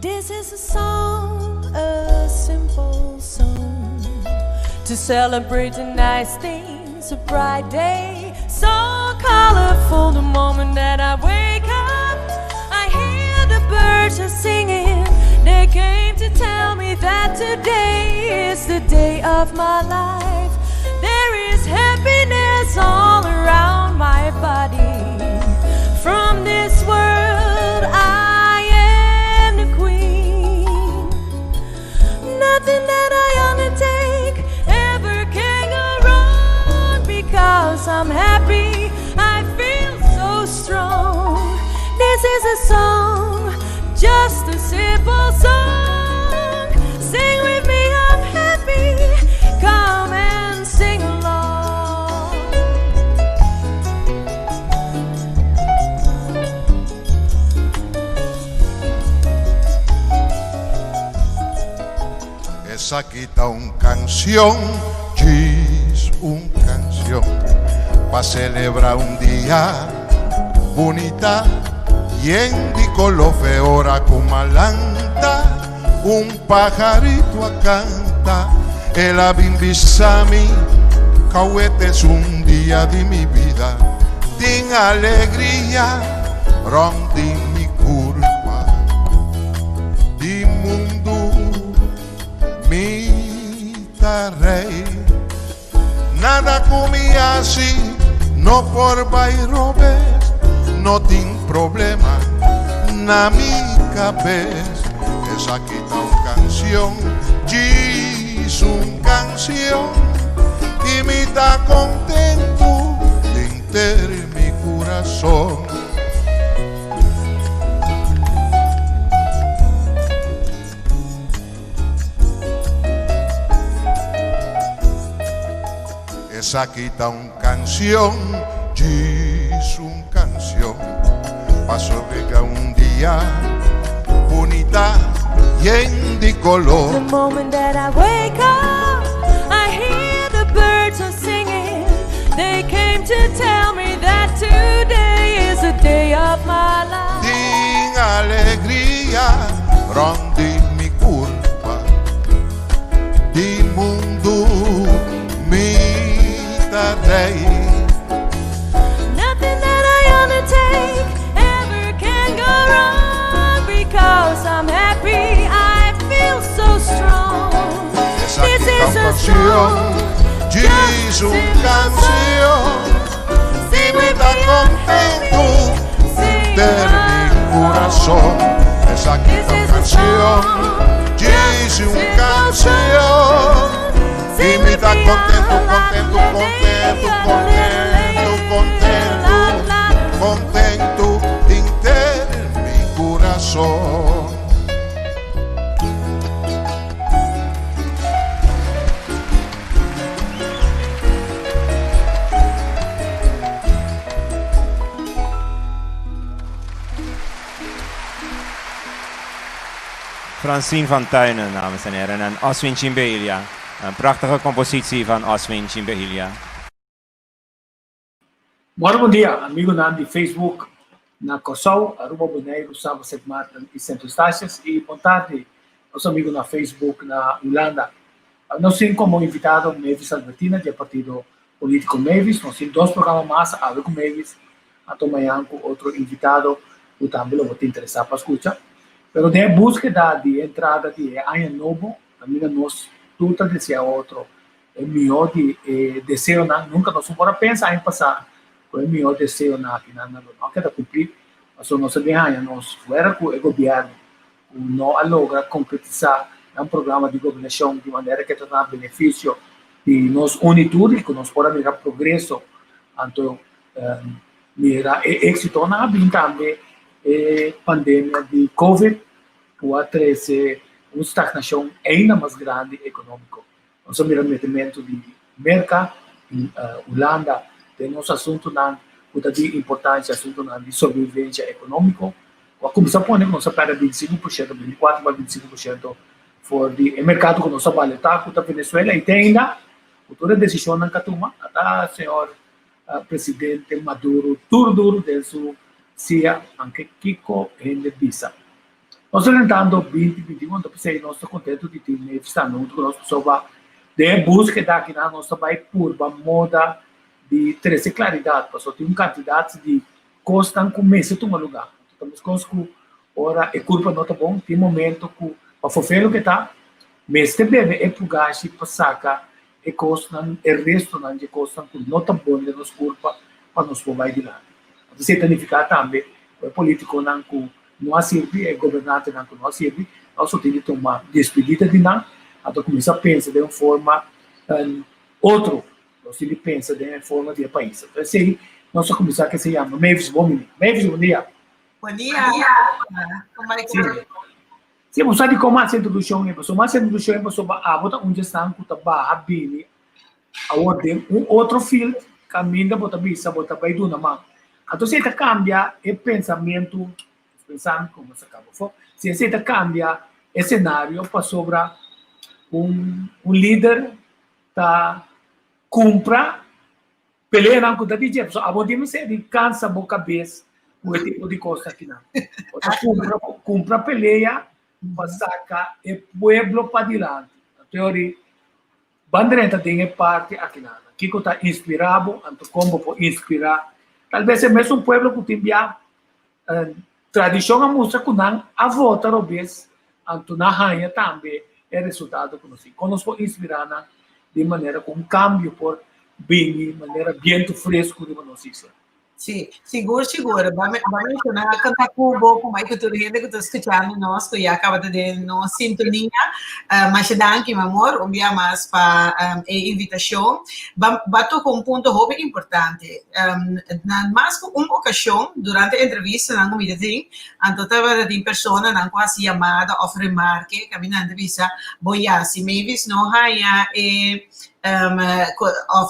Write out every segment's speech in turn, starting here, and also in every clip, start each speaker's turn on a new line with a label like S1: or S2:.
S1: This is a song, a simple song, to celebrate the nice things, a bright day, so colorful the moment that I wake up. I hear the birds are singing, they came to tell me that today is the day of my life. There is happiness all around my body. From this world I am the queen. Nothing that I undertake ever can go wrong, because I'm happy, I feel so strong. This is a song, just a simple song. Sing with me, I'm happy, come and sing along.
S2: Esa quita una canción, es una canción, pa' celebrar un día bonita, y en di color feora como alanta, un pajarito a canta, el abimbisami, cahuete es un día de mi vida, din alegría, rondi mi curva, di mundo, mi rey, nada comía así, no por bairobes, no tin problema, na mi cabeza. Esa quita una canción, es una canción, y me está contento de entero mi corazón. Esa quita una canción, es una canción, pasó que un día bonita y en de color.
S1: The moment that I wake up, I hear the birds are singing. They came to tell me that today is the day of my life.
S2: Din alegría, rondi mi curva, di mundo mi rey.
S1: Nothing that I undertake ever can go wrong, because I'm happy, I feel so strong. This is a song,
S2: es una canción, y me está contento de mi corazón. Esa canción, es una canción, y me está contento, contento, contento, contento, contento, contento de mi corazón.
S3: Francine van Tuinen, dames en heren, en Oswin Chimbeilja. Een prachtige compositie van Oswin Chimbeilja.
S4: Bom dia, amigo na de Facebook, na Corsol, Aruba Boneiro, Sabo Sete Martin e Centro Estácias, e boa tarde, nosso amigo na Facebook, na Holanda. Nós temos como invitado MAVIS Albertina, do partido político MAVIS. Nós temos dois programas mais, a ver com MAVIS, a amanhã com outro invitado, que também vou te interessar para escutar. Pero de búsqueda de entrada de ano novo, amiga, nós tudo deseja outro, é melhor de desejo, nunca nós vamos pensar em passar com o melhor desejo na final, não quer cumprir, mas nós sabemos, nós fora com o governo, não logra concretizar um programa de governação de maneira que tenha benefício de nós unir tudo, que nós podemos mirar progresso, então mirar êxito na vida também. Pandemia de Covid pode trazer uma estagnação ainda mais grande econômica. Nós miramento de mercado em Holanda tem nosso assunto de importância, assunto de sobrevivência econômica. A Comissão põe que nós para 25%, 24% para 25% for de mercado que nós trabalhamos com a Venezuela e tem ainda outra decisão na Catuma, até o senhor presidente Maduro, tudo dentro sia anche Tico Vos. nós orientando 2021, então pensei, nós estamos contentes de ter estar junto com nós, pessoas de busca daqui na nossa vai por uma moda de trazer claridade, pessoal, tem candidato de costam começar a tomar lugar, estamos com ora é culpa não tá bom, tem momento que a fofelo que tá, mas te bebe é pugashi passaca e costam e resto não de costam que não tá bom de nos culpa para nos vai de lá. Você significa também o político não serve, é governante não serve, nós só temos que tomar despedida de nada, até começar a pensar de uma forma outro, se ele pensa de uma forma de país. Então, assim, nós só começar que se chama MAVIS, bom dia.
S5: Bom dia. Como é que
S4: Sim. Sim, você sabe como a introdução é, pessoal, mas a introdução é, pessoal, bota onde está com o bem, aonde outro fio, caminha, bota bisa, bota vai do na mão. Então, se você cambia o pensamento, como você acabou de falar, se você cambia o cenário para sobrar líder tá compra peleia não cuida de jeito, a bom se de cansa a boca cabeça o tipo de coisa aqui não. Compra peleia para sacar o pueblo para diante. A teoria bandeira tem parte aqui nada. Kiko está inspirado, anto como pode inspirar. Talvez é mesmo um pueblo que tem tradição a música que não a volta ao vez, anto na rainha também é resultado que nós podemos inspirar de maneira com cambio por bem, de maneira vento fresco de uma notícia.
S5: Sim, seguro. Vamos mencionar cantar cubo, como é que tu rende que tu escutando nós, que já acaba de ter nossa sintonia, mas danke, meu amor, dia mais para a invitação. Bato com um ponto bem importante. Mas com uma ocasião, durante a entrevista, não me dizem, então estava de pessoa, não quase chamada, ou remarque, que a minha entrevista, boia, se MAVIS não há,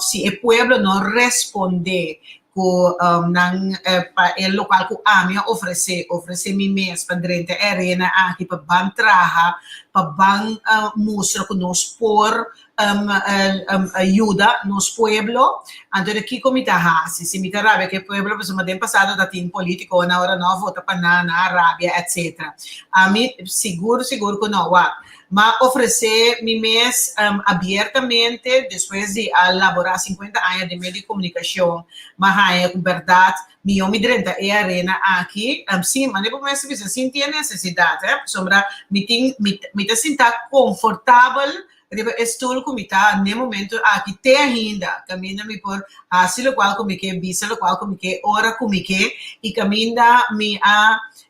S5: se o pueblo não responde ko el local ko amia ofrece mi mes para dentro a arena aqui para ban traha para ban mostra que nos por ajuda nos pueblo então aqui como está se me tarabia que pueblo pues uma tempo passado da tem político na hora não vota para na Arábia etc a mim seguro que não mas oferecer mi mês abertamente, depois de elaborar 50 anos de meio de comunicação, mas é com verdade, mi homem direta é a arena aqui, sim, mas depois me se assim tem necessidade, sombra, me te sinta confortável, estou com tá no momento aqui tem ainda caminha me por assim o qual como que visa o qual como que hora como que e caminha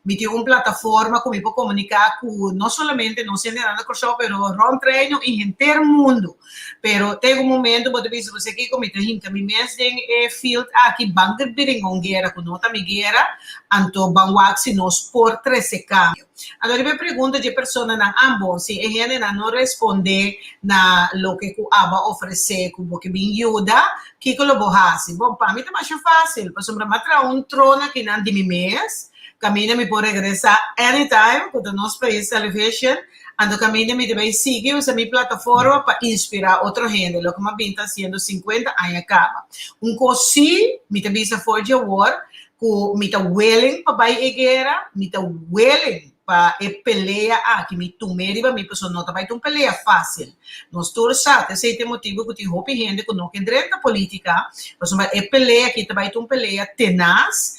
S5: me tem uma plataforma como para comunicar com não somente não sendo nada coisa pero rom treino em inteiro mundo pero tem momento pode ver você aqui como tem que me mês tem field aqui banca biring ongera com nota miguera anto banwaxi nos por 13 cambio agora me pergunta de pessoa na ambos se ele não responde na lo que o aba oferecer como que me ajuda que lo bohasi bom para mim é mais fácil para sombra matra trono que não de mês caminha me por regressar anytime com o nosso país television ando caminha me deve seguir usa minha plataforma para inspirar outra gente lo que me vinta sendo 50 anos acaba cosi me te visa for de war com me tá willing para vai guerra me tá willing para peleia que me tumeri para mim pessoa não vai ter peleia fácil nós todos sabemos esse é o motivo que tem roupa gente que não quer direita política pessoa peleia que vai ter peleia tenaz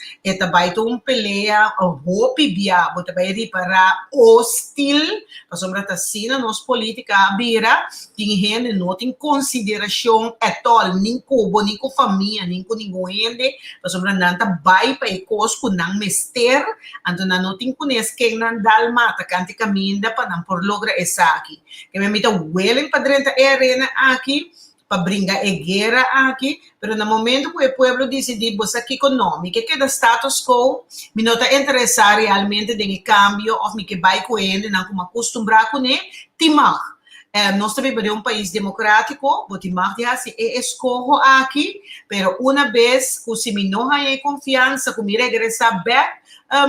S5: vai ter peleia roupa via vai reparar hostil pessoa tá sina nos política vira tem gente não tem consideração at all nem com nem com família nem com ninguém pessoa não tá vai para ecos com não mester então não tem conhece quem não dalmata canti caminda para não por logra essa aqui que me mita willing para dentro a arena aqui para brincar a guerra aqui pero no momento que o pueblo decide você aqui econômico que da status quo me não está interessado realmente em cambio ou me que vai com ele não como acostumbrar com ele timar nós também vivemos país democrático, botimar de assim, escolho aqui, pero uma vez que se me não há confiança, que me regressar back,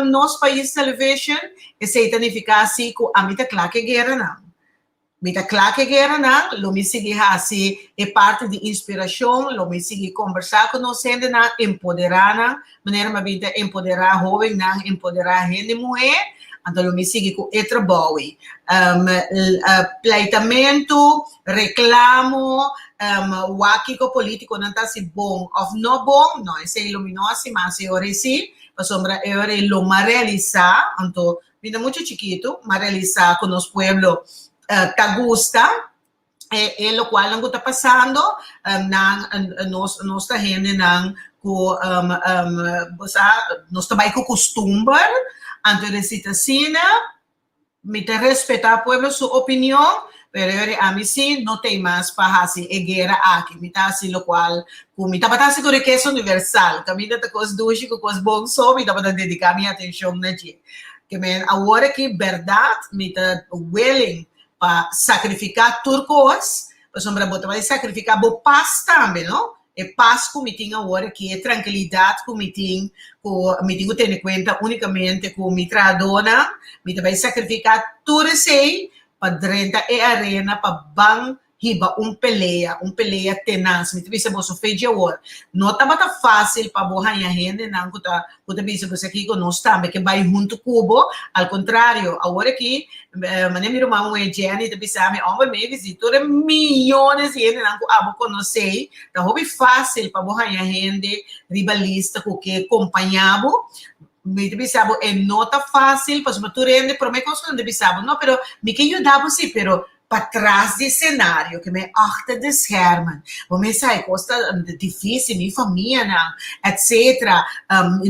S5: nosso país television, esse significa assim que a mim tá claro que guerra não. Me tá claro que guerra não, lo me sigue assim, é parte de inspiração, lo me sigue conversar com nós, gente não empoderar, maneira uma vida empoderar jovem, não empoderar gente mulher, então eu me sigo com o trabalho. Pleitamento, reclamo, o aqui com o político não está se bom ou não bom, não, esse é luminoso, mas eu reci, para sombra, eu lo realizar, então, vida muito chiquito, mas realizar com os pueblos, tá gusta, e lo qual não está passando, nossa gente não nós também com costume, antes de citação, me te respeitar o povo sua opinião, pero a mim sim não tem mais para assim guerra aqui, me tá assim lo qual, me tá para assim com riqueza universal, que me tá com as duas com as bons só, me tá para dedicar minha atenção na gente, que me agora que verdade, me tá willing para sacrificar turcos, para sombra botar para sacrificar o paz também, não? É paz que me tem agora, que é tranquilidade que me tem que ter em conta unicamente com me tradona, me também sacrificar tudo isso para dentro da arena, para bang hiba peleia tenaz, me também se você fez agora. Não está fácil para borrar a gente, não, que você aqui com nós também, que vai junto cubo, ao contrário, agora que, mas meu irmão é Jenny, também sabe, homem me visitou milhões de gente, não conhecer, então é fácil para borrar a gente, rivalista, que acompanhava, me pensava, não está fácil, mas tu rende, por mim, coisa não pensava, não, pero me que ajudava sim, pero para trás do cenário, que me achter de schermen, o me sai, costa difícil, minha família, etc.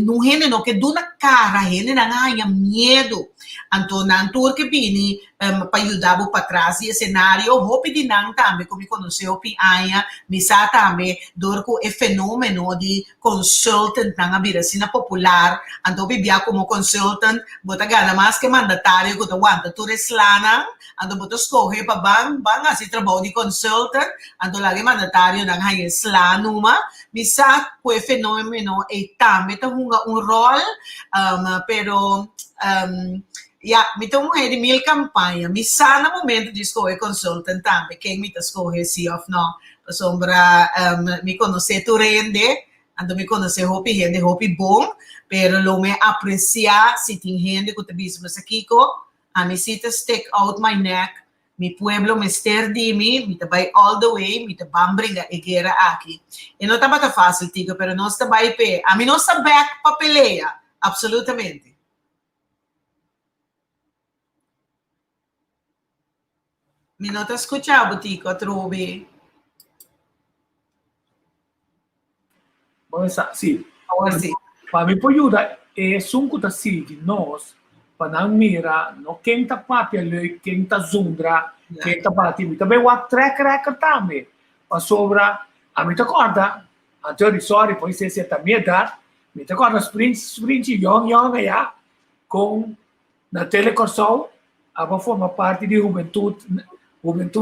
S5: Não rende, não, que do na cara, rende, não ganha medo. Então, não tur que vini, para ajudar para trás do cenário, o de não também, como conheceu, pianha, me sa também, dor com o fenômeno de consultant, na biracina popular, então, bibia como consultant, bota gana mais que mandatário, que aguanta, tu reslana, então, bota escorrer para bang, assim, trabalho de consultant, então, lagi mandatário, não ganha slanuma, me sa com o fenômeno, e também, tem rol, pero, me tem de mil campanha, me sa no momento de escolher consultant também, quem me escolhe se ou não, sombra, me conhecer tu rende, então me conhecer hopi gente, hopi bom, pero lo me apreciar se tem gente que te bismo aqui, a me cita stick out my neck, mi pueblo me ster de mim, me vai all the way, me te bam brinca e guerra aqui. E não tá fácil, Tico, pero nós tá vai pé, a mim não está back para peleia, absolutamente. Mi non ti ascoltavo, Tico, trovi?
S4: Sim.
S5: Agora sim.
S4: Para mim, pode ajudar, é sunco da de nós, para não mirar, não quem está papel, quem está zundra, quem está batendo, também o track record também, para sobra, a mim te acorda, a teoria, sorry, pois você está me dar, me te acorda, sprint, young, já, com, na telecorsol, a forma parte de juventude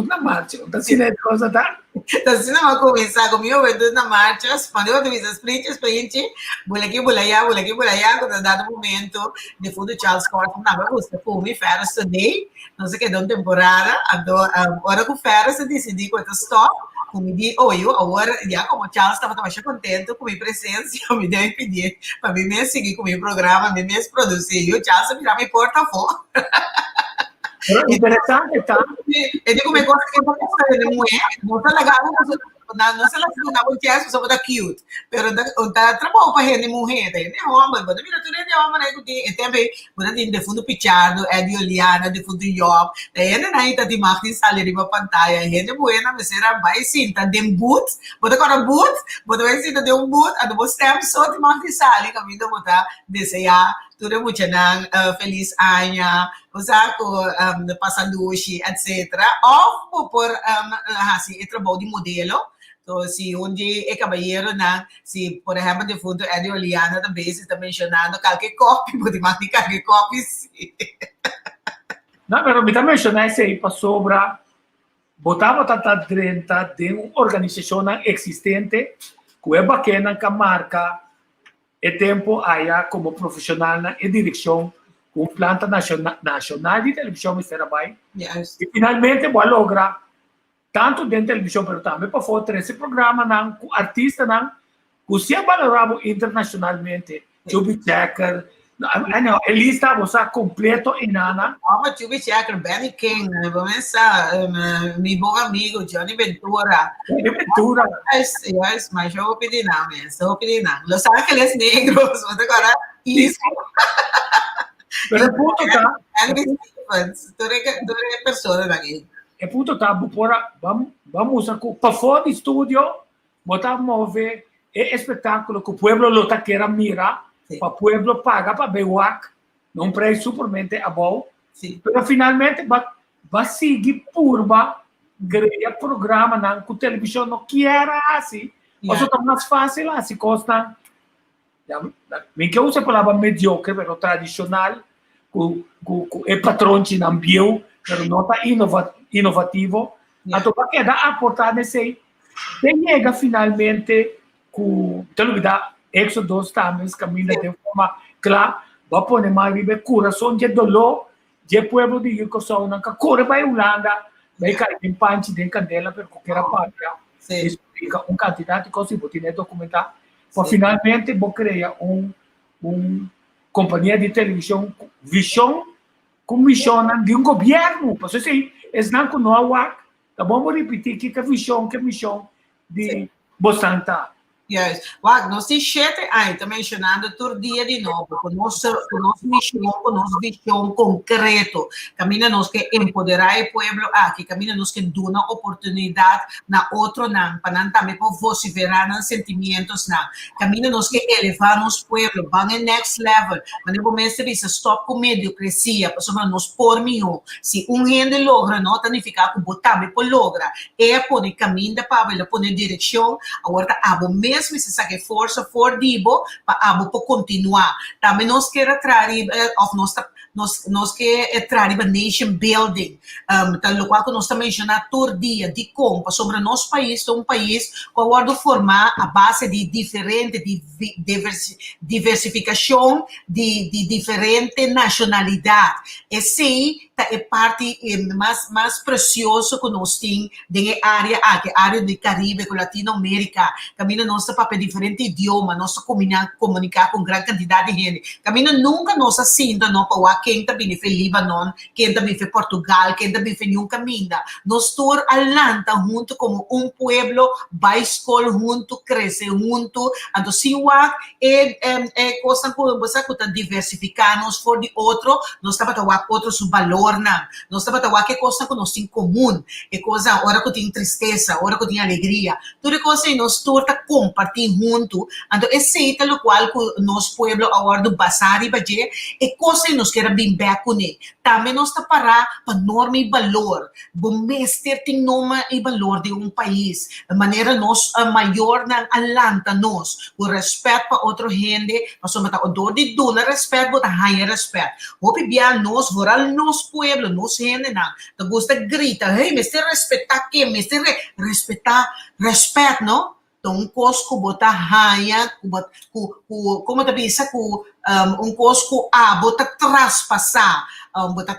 S4: na marcha, então se é coisa da.
S5: Então se não vai começar com juventude na marcha, quando eu tive sprint, vou aqui, quando dado momento, de fundo Charles Corton, não vai gostar, pô, me férias today, não sei que dá uma temporada, agora com férias eu decidi quanto stop, como me eu agora, já como Charles estava mais contente com minha presença, eu me dei a pedir para mim mesmo seguir com o meu programa, mim mesmo produzir, e o Charles virar meu porta-fora.
S4: Interessante, tá?
S5: Eu digo, me gosta que é uma mulher, não está legal, não se ela segunda mulher, só está cute, pero está trabalho para gente mulher, né? Homem, quando vira tudo é homem, né? Que também, quando tem de fundo Pichardo, é de Oliana, de fundo Job, daí ainda está de marketing salário para pantalla, gente buena, mas era vai sim, tá de boot, bota agora boot, bota vai sim, tá de boot, a do stamp só de marketing salário, caminho botar desejar tudo muito feliz ano, usar com passaduchi, etc. Ou por assim, trabalho de modelo. Então, se onde é cabalheiro, se, por exemplo, de fundo é de Oliana, também se está mencionando qualquer copy, pode mandar qualquer copy, sim.
S4: Não, mas me está mencionando isso aí para sobra, botava dentro de uma organização existente, que é bacana, que marca é tempo aí como profissional na direção com planta nacional de televisão e trabalho.
S5: Yes.
S4: E finalmente vou lograr tanto dentro da televisão, mas também para fazer esse programa com artista que se é valorado internacionalmente, Chubby Checker, Ano, lista você completo inana.
S5: Mas tu me checa Benny King, vamos meu bom amigo Johnny Ventura.
S4: Ventura.
S5: Yes, mas eu pedi não, eu pedi não. Los Ángeles Negros, vou agora isso.
S4: Pero el punto está,
S5: Andy Stevens, tu eres persona daqui.
S4: el punto está, vamos a para fora do estúdio, botar mover espetáculo que o pueblo lo tá queira mirar, para o pueblo paga para ver o ac, não preço supermente a bom. Pero finalmente vai seguir purba, ganhar programa na que a televisão não quer assim. Ou seja, tá mais fácil assim, costa. Nem que use a palavra mediocre, pero tradicional, que é patrão de ambiente, pero não está inovativo. Então, vai quedar aportar nesse. Chega finalmente com televisão, Éxodo também, caminha de forma clara, vai pôr mais viver coração de dolor, de povo de Yucosão, não que corre para a Holanda, vai cair em panche de candela, para qualquer parte. Explica quantidade de coisas, vou ter documentar. Para finalmente, vou criar companhia de televisão, visão, com missão de governo. Porque assim, é não que não há, tá bom, vou repetir que visão de Bostanta.
S5: Yes. Nós temos 7 anos, está mencionando todo dia de novo, com nossa missão, com nossa visão concreto. Camina nós que empoderar o povo aqui, camina nós que dar uma oportunidade na outro não, para não também para vociferar nos sentimentos não. Camina nós que elevar nosso povo, vamos ao next level. Mas no momento diz stop com mediocracia, para nós por mim, se gente logra, não significa que botar por logra, pôr caminho para pôr direção, agora abo mesmo se saque força for dibo para continuar. Também nós quer trazer nós quer trazer nation building, tal qual que nós estamos mencionando todo dia de como sobre nosso país, um país que agora formar a base de diferente de diversificação de diferente nacionalidade. Esse é parte mais precioso que nós temos de área do Caribe, com Latinoamérica. Camina nossa papel diferente idioma, nós comunicar com grande quantidade de gente. Camina nunca nós assim, não para quem também foi Líbano, quem também foi Portugal, quem também foi nenhum caminho. Nós todos Atlanta junto como pueblo, vai escola junto, cresce junto. Então se o coisa que você está diversificar, nós for de outro, nós estamos a outro seu valor. Nós estamos a que coisa que nós temos em comum, é coisa, hora que tem tristeza, hora que tem alegria, tudo coisa que nós torta compartilhar junto. Então esse é o qual que nosso povo agora do passar e bater é coisa que nós queremos bem com ele. Também nós está para norma e valor, bom mestre tem nome e valor de país, de maneira nós maior na Atlanta nós, o respeito para outra gente, nós somos a dor de dona respeito, bota higher respeito. Hope bia nós voral nós pueblo, nós gente não, te gusta grita, hey, me se respeitar que, me se respeitar, respeito, não? Então, cosco bota raia, como te pensa que cosco bota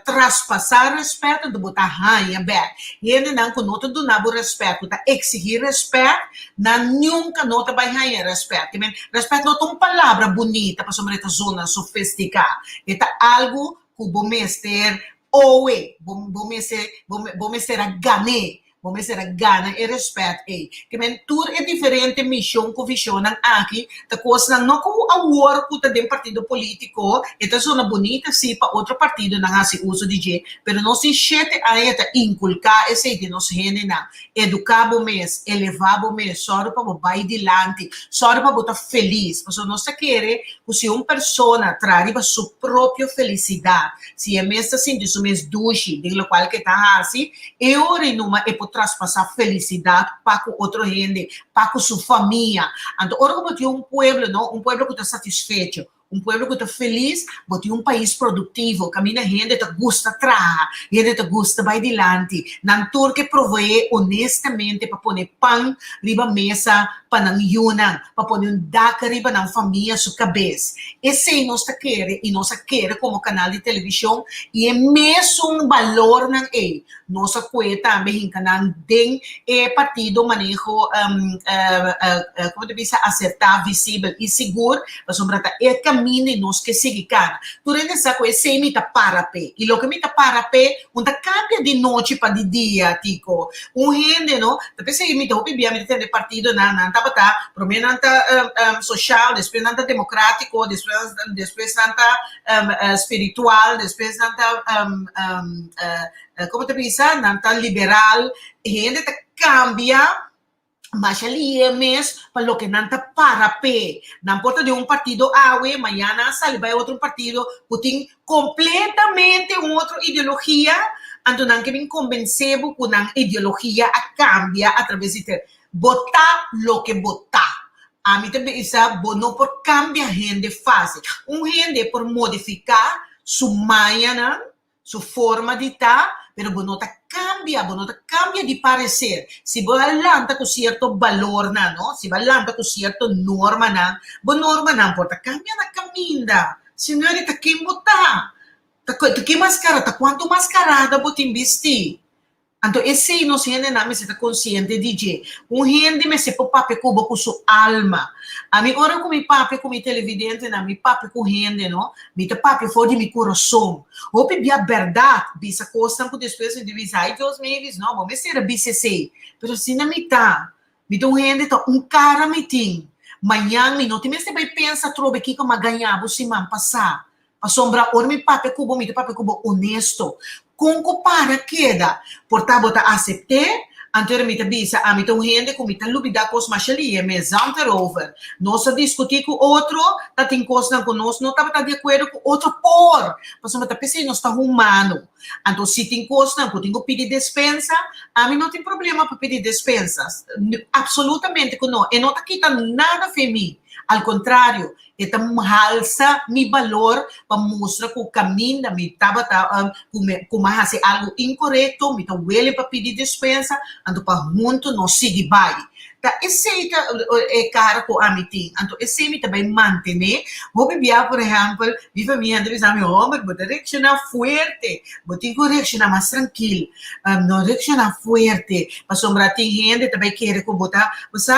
S5: traspassar respeito, de botar raia back. E ele não que nota do nabo respeito, tá exigir respeito, nunca nota vai raia respeito. Respeito não é uma palavra bonita para sobre essa zona sofisticada. É algo que o bom mestre bom mestre a ganhar. Vamos ser a gana e respeito. Que tudo é diferente missão que visionam aqui. Da coisa não como a war que tem partido político. Esta é uma bonita sim para outro partido não faz uso de je. Pero nós enxete a esta inculcar esse de nós gente não. Educar o mês, elevar o mês, só para vai dilante, só para botar feliz. Porque nós queremos que se uma pessoa traz a sua própria felicidade, se é mesmo assim de seu mês duche, de lo qual que está assim, é hora numa traspassar felicidade para com outra gente, para com sua família. Então, ora que um pueblo, não, um pueblo que está satisfeito, um pueblo que está feliz, bote um país produtivo, caminha gente que gosta trabalhar, gente que gosta vai adiante, não tudo que provee honestamente para pôr pão riba mesa, para não yunang, para pôr daca riba na família sua cabeça. Esse é nós quer e nós quer como canal de televisão e é mesmo um valor não é. Nossa coisa também em canal tem partido manejo como te diz acertar, visível e seguro, para sobre é caminho caminho nós que seguir cara. Tu rende essa coisa sem me para pé. E lo que me para pé, onde cambia de noite para de dia, Tico. Gente, não? Depois se me topi bem, me tem partido na tabata, primeiro nanta social, depois nanta democrático, depois nanta espiritual, depois nanta como te pensa, nanta liberal. Gente cambia. Mas ali é mesmo para lo que nanta para pé. Não importa de partido awe, amanhã sale vai outro partido, tem completamente outra ideologia, então não que me convencer que uma ideologia cambia através de botar lo que botar. A mim também isso não por cambiar gente fácil. Gente por modificar sua manhã, sua forma de estar, pero bonota cambia de parecer. Se você alanta com certo valor na, no? Se você alanta com certo norma na, norma não importa, cambia na caminda. Senhorita, quem botar? Que mascarada? Quanto mascarada você vestir? Então, esse não se ainda não está consciente de que gente me se pape cubo com sua alma. A mim ora com mi pape com mi televidente na mi pape com gente, não? Mi te pape for de mi coração. Ou pedir a verdade, bisa costa com depois de visar Deus MAVIS, não? Vamos ser a BCC. Pero se na mi tá, mi tô gente tá cara me tem. Manhã mi não tem mais vai pensar trobe que como ganhava se man passar. A sombra ora mi pape cubo honesto. Com para queda, portanto, aceitar, anteriormente bisa, a mim tem gente que me tá lubida com os machalia, mas over. Nós discutir com outro, tá tem coisa com nós, não tá de acordo com outro por, mas eu tá pensando nós tá humano. Então se tem coisa que tem que pedir dispensa, a mim não tem problema para pedir dispensas, absolutamente que não, e não tá quitando nada para mim. Ao contrário, esta alça mi valor para mostrar que o caminho da mi estava como fazer algo incorreto, mi tá huele para pedir dispensa, então para junto não seguir vai. Tá, esse é cara que a mim tem, então esse me também manter. Vou beber, por exemplo, mi família diz a mim, mas vou reaccionar forte, vou ter que reaccionar mais tranquilo, não reaccionar forte, para sombrar tem gente também quer que botar, você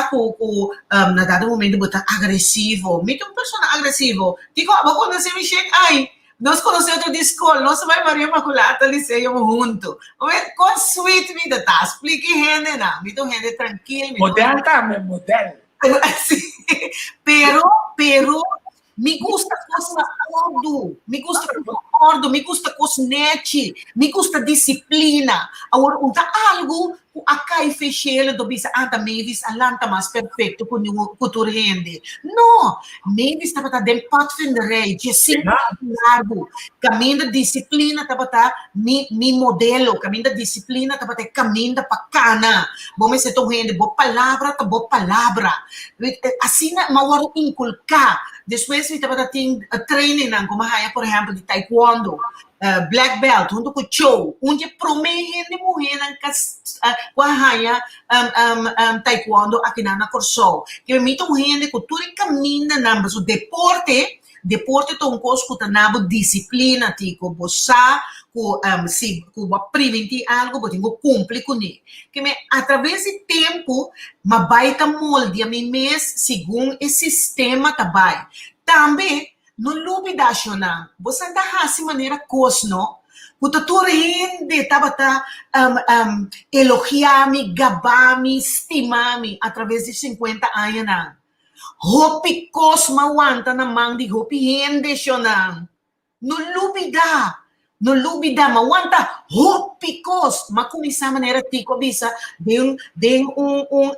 S5: na dado momento botar agressivo, me tem uma pessoa agressivo, digo, vou conhecer me chega, ai, nós conhecemos outro disco, nós vai Maria Imaculata Liceu junto. Com sweet me da explique gente não, me tô gente tranquilo.
S4: Modelo também, modelo.
S5: Pero me gusta coisa ordo, me gusta cosnete, me gusta disciplina. Agora, algo a cai fechele do bisa anta MAVIS alanta mais perfeito com o tu rende. Não, MAVIS estava tá den pat finderei, de sim largo. Caminho da disciplina estava tá mi modelo, caminho da disciplina estava tá caminho da pacana. Vamos se tu rende, boa palavra, tá boa palavra. Assim na maior inculcar. Depois we estava tá tem training como por exemplo de taekwondo. Black belt, junto com o show, onde promete de morrer na taekwondo aqui na Corsol. Que permite gente que tudo caminha na o deporte é um coisa que tem disciplina, tipo, você se prevenir algo, você tem que cumprir com ele. Que através do tempo, mas vai estar molde a mim mesmo, segundo esse sistema também. Também, não dubida, Shona. Você anda assim maneira cosno. Quando tu rende, tava elogiar-me, gabar-me, estimar-me através de 50 anos. Hopi cosma aguanta na mão de hopi rende, Shona. Não dubida, mas aguanta hopi cos. Mas com essa maneira, Tico Vos, de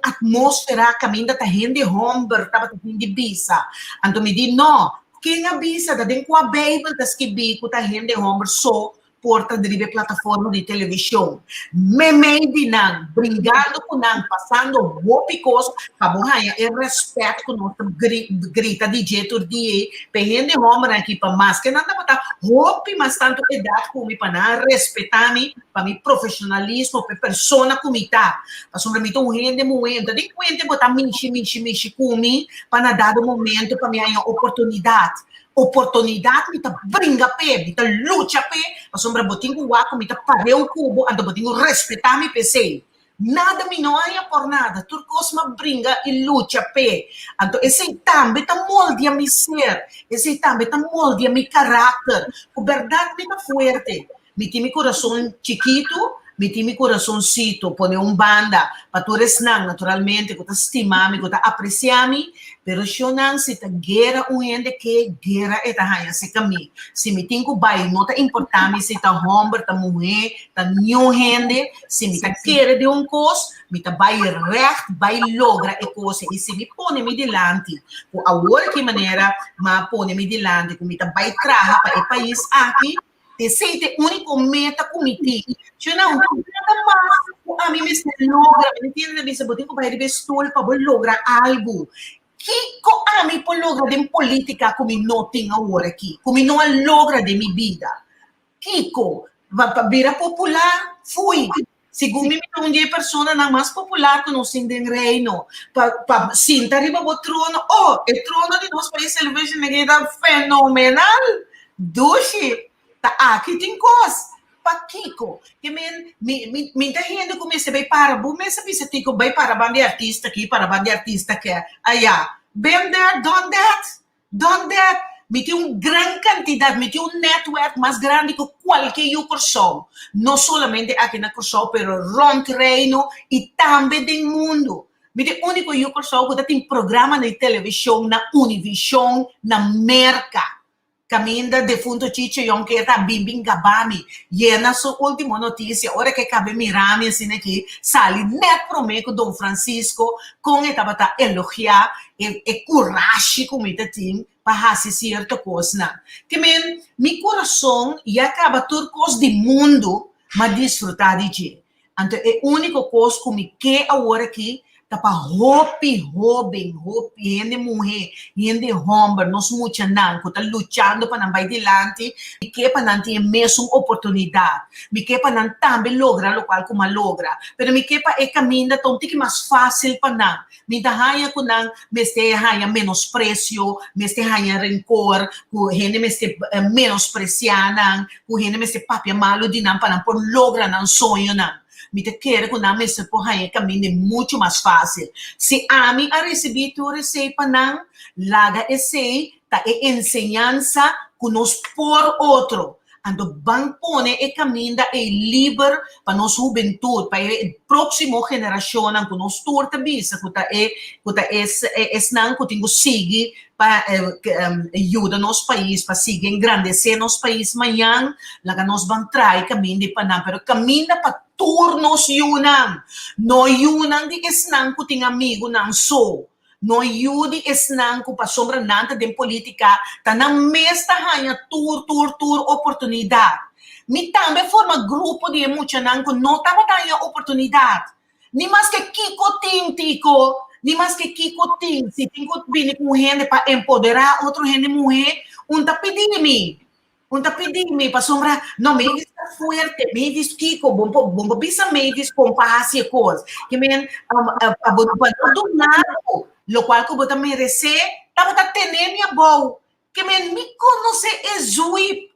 S5: atmosfera, caminho da rende homber, tava de bisa. Então me diz, não. Quem avisa da dentro a Bible das que bico tá rende homem só porta de plataforma de televisão. Me não, brigando com não, passando wopicos, para borrar é respeito com nosso grita de jeito de rende homem aqui para mais que não dá para hopi mas tanto idade como para não respeitar me para mi profissionalismo para persona como tá. Para sobre mim um rende momento, de quando botar michi comigo para dar um momento para minha oportunidade me tá brinca pé, me tá luta pé, mas sombra botinho guaco, me tá pareu o cubo, ando botinho respeitar me PC. Nada me não há por nada. Turcos me brinca e luta pé. Então, esse também tá molde a mi ser. Esse também tá molde a mi caráter. A verdade me tá forte. Me tem meu coração chiquito, me tem meu coraçãoncito. Pone banda para tu resnar naturalmente, que tu estima me, que tu apreciar me. Pero se não se tá guerra gente que guerra é tá raia se caminho. Se me tem que vai, não tá importante se tá homem, tá mulher, tá new gente, se me tá querer de coisa, me tá vai recht, vai logra e coisa. E se me põe me delante, por agora que maneira, mas põe me delante, que me tá vai trabalhar para o país aqui, te sente único meta comiti. Se não, nada mais, a mim me se logra, me entende? Me se botar para ir estudar para lograr algo. Kiko ami po logra din politika kung noting agora aqui, kung não logra de mi vida. Kiko, vira popular, fui. Segundo me de persona na mais popular que não sim den reino, pa sinta riba o trono, o trono de nosso país television é fenomenal. Dushi, tá aqui tem coisa. Pa Kiko, que me tá rindo como esse vai para, bom, mas sabe se Tico vai para bande artista aqui, para bande artista que aí, been there, done that. Me tem grande quantidade, me tem network mais grande que qualquer Corso. Não somente aqui na Corso, pero rond reino e também do mundo. Me tem único Corso que tem programa na televisão, na Univision, na Merca. Caminda defunto Chicho Yon que está bimbing gabami. Yena sua última notícia, hora que cabe mirami assim aqui, sali net prometo Dom Francisco, com estava tá elogiar e coragem como ele tem para fazer certa coisa. Que meu coração e acaba turcos do mundo, mas desfrutar de ti. Então é a única coisa que me quer agora aqui para hopi, gente mulher, gente homem, nós muitos não, que está lutando para não vai delante, e que para não ter mesmo oportunidade, me que para não também lograr o qual como logra, mas me que para é caminho tão que mais fácil para não, me dá raia com não, me este raia menosprecio, me este raia rancor, que gente me este menospreciar não, que gente me este papia malo de não para não por lograr não sonho não. Me te quer que não me se porra caminho muito mais fácil. Se a mim a receber tu receba não, laga esse tá é ensinança que nos por outro. Ando bang pone e caminho é livre para nossa juventude, para a próxima geração que nos torta bisa que tá não que tenho seguir para ajudar nosso país para seguir engrandecer nosso país amanhã, laga nos vão trair caminho de panam, pero caminho para turnos yunang, no yunang di esnang ko ting amigo nang so. No yudi esnang ko pa sombra nanta din politika, tanang mesta hanya tur oportunidad. Mi tambe forma grupo de mucha nang ko no tama tanya oportunidad. Ni mas que Kiko ting Tico, ni mas que Kiko ting, si Tico bini com gente para empoderar outro gente mulher, pedi me para sombra, não me diz fuerte, me diz Kiko, bom bisa me diz comparação coisa, que men do nada, lo qual que bota merecer, tava tendo minha boa, que men me conhece exui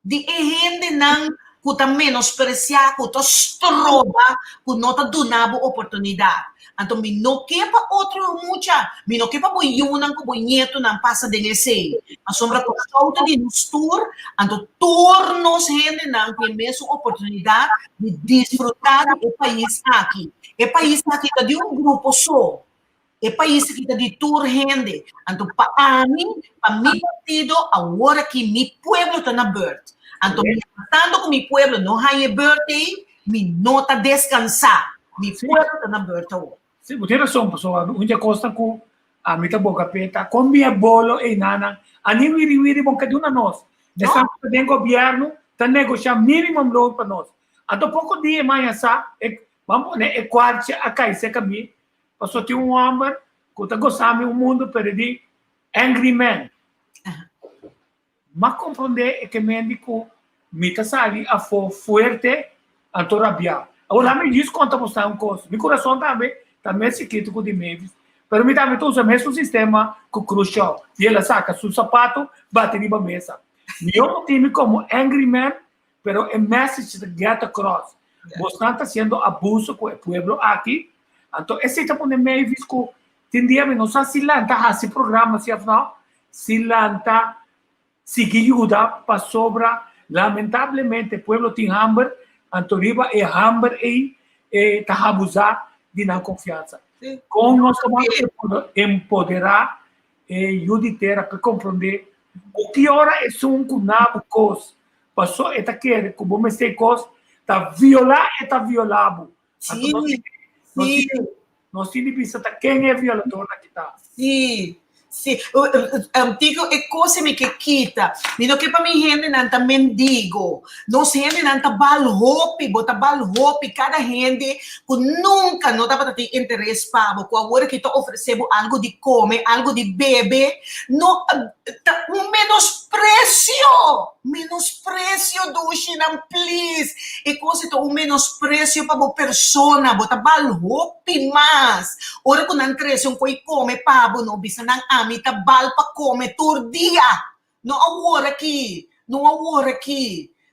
S5: de gente não que tá menospreciar, que tá estroba, que não tá dando oportunidade. Então, me não quer para outro mucha, me não quer para boiunan, que boineto não passa de nesse. A sombra por falta de nos tour, então tornos gente não tem mesmo oportunidade de desfrutar do país aqui. O país aqui está de grupo só. O país aqui está de tour gente. Então, para mim, para meu partido, agora que meu pueblo está na birth. Então, tanto que meu pueblo não há birthday, me não está descansar. Meu pueblo está na birth agora.
S4: Sim, você tem razão, pessoal. Onde costa com a mita boca peta, com minha bolo e nana, a nem viri bom cada uma nós. Dessa tem governo, tá negociar mínimo load para nós. Então pouco dia mais essa, vamos né, é quase a caixa caminho. Passou tem homem que tá gostando do mundo perdi angry man. Mas compreender é que médico mita sali a forte a torabia. Agora me diz quanto você um coisa. Meu coração também se quita com o de MAVIS. Pero me também usa o mesmo sistema que o Khrushchev. E ela saca seu sapato, bate na mesa. Eu não time como angry man, pero a message to get across. Bosnan está haciendo abuso con el pueblo aquí. Entonces, ese tipo de MAVIS que tendríamos, no sé si lanta esse programa, se lanta, se ajuda para sobra. Lamentavelmente, o pueblo tem hambre, Antoriba é hambre e está abusando de não confiança. Com nós vamos empoderar e ajudar para compreender o que ora é um cunabo cos. Passou eta quer que bom este cos tá violar eta violado.
S5: Sim.
S4: Nós temos vista quem é violador aqui tá.
S5: Sim. Sim, Tico, é coisa que quita. Nino que para mim gente nanta mendigo, nós gente nanta balhopi, bota balhopi, cada gente que nunca não dá para ter interesse para, com agora que está oferecendo algo de comer, algo de beber, no, um menosprecio do China, please. É coisa que um menosprecio para a persona, bota balhopi mais. Ora quando não cresce um coi come pabo, não bisa nang amita bal pa come tur dia. Não agora aqui.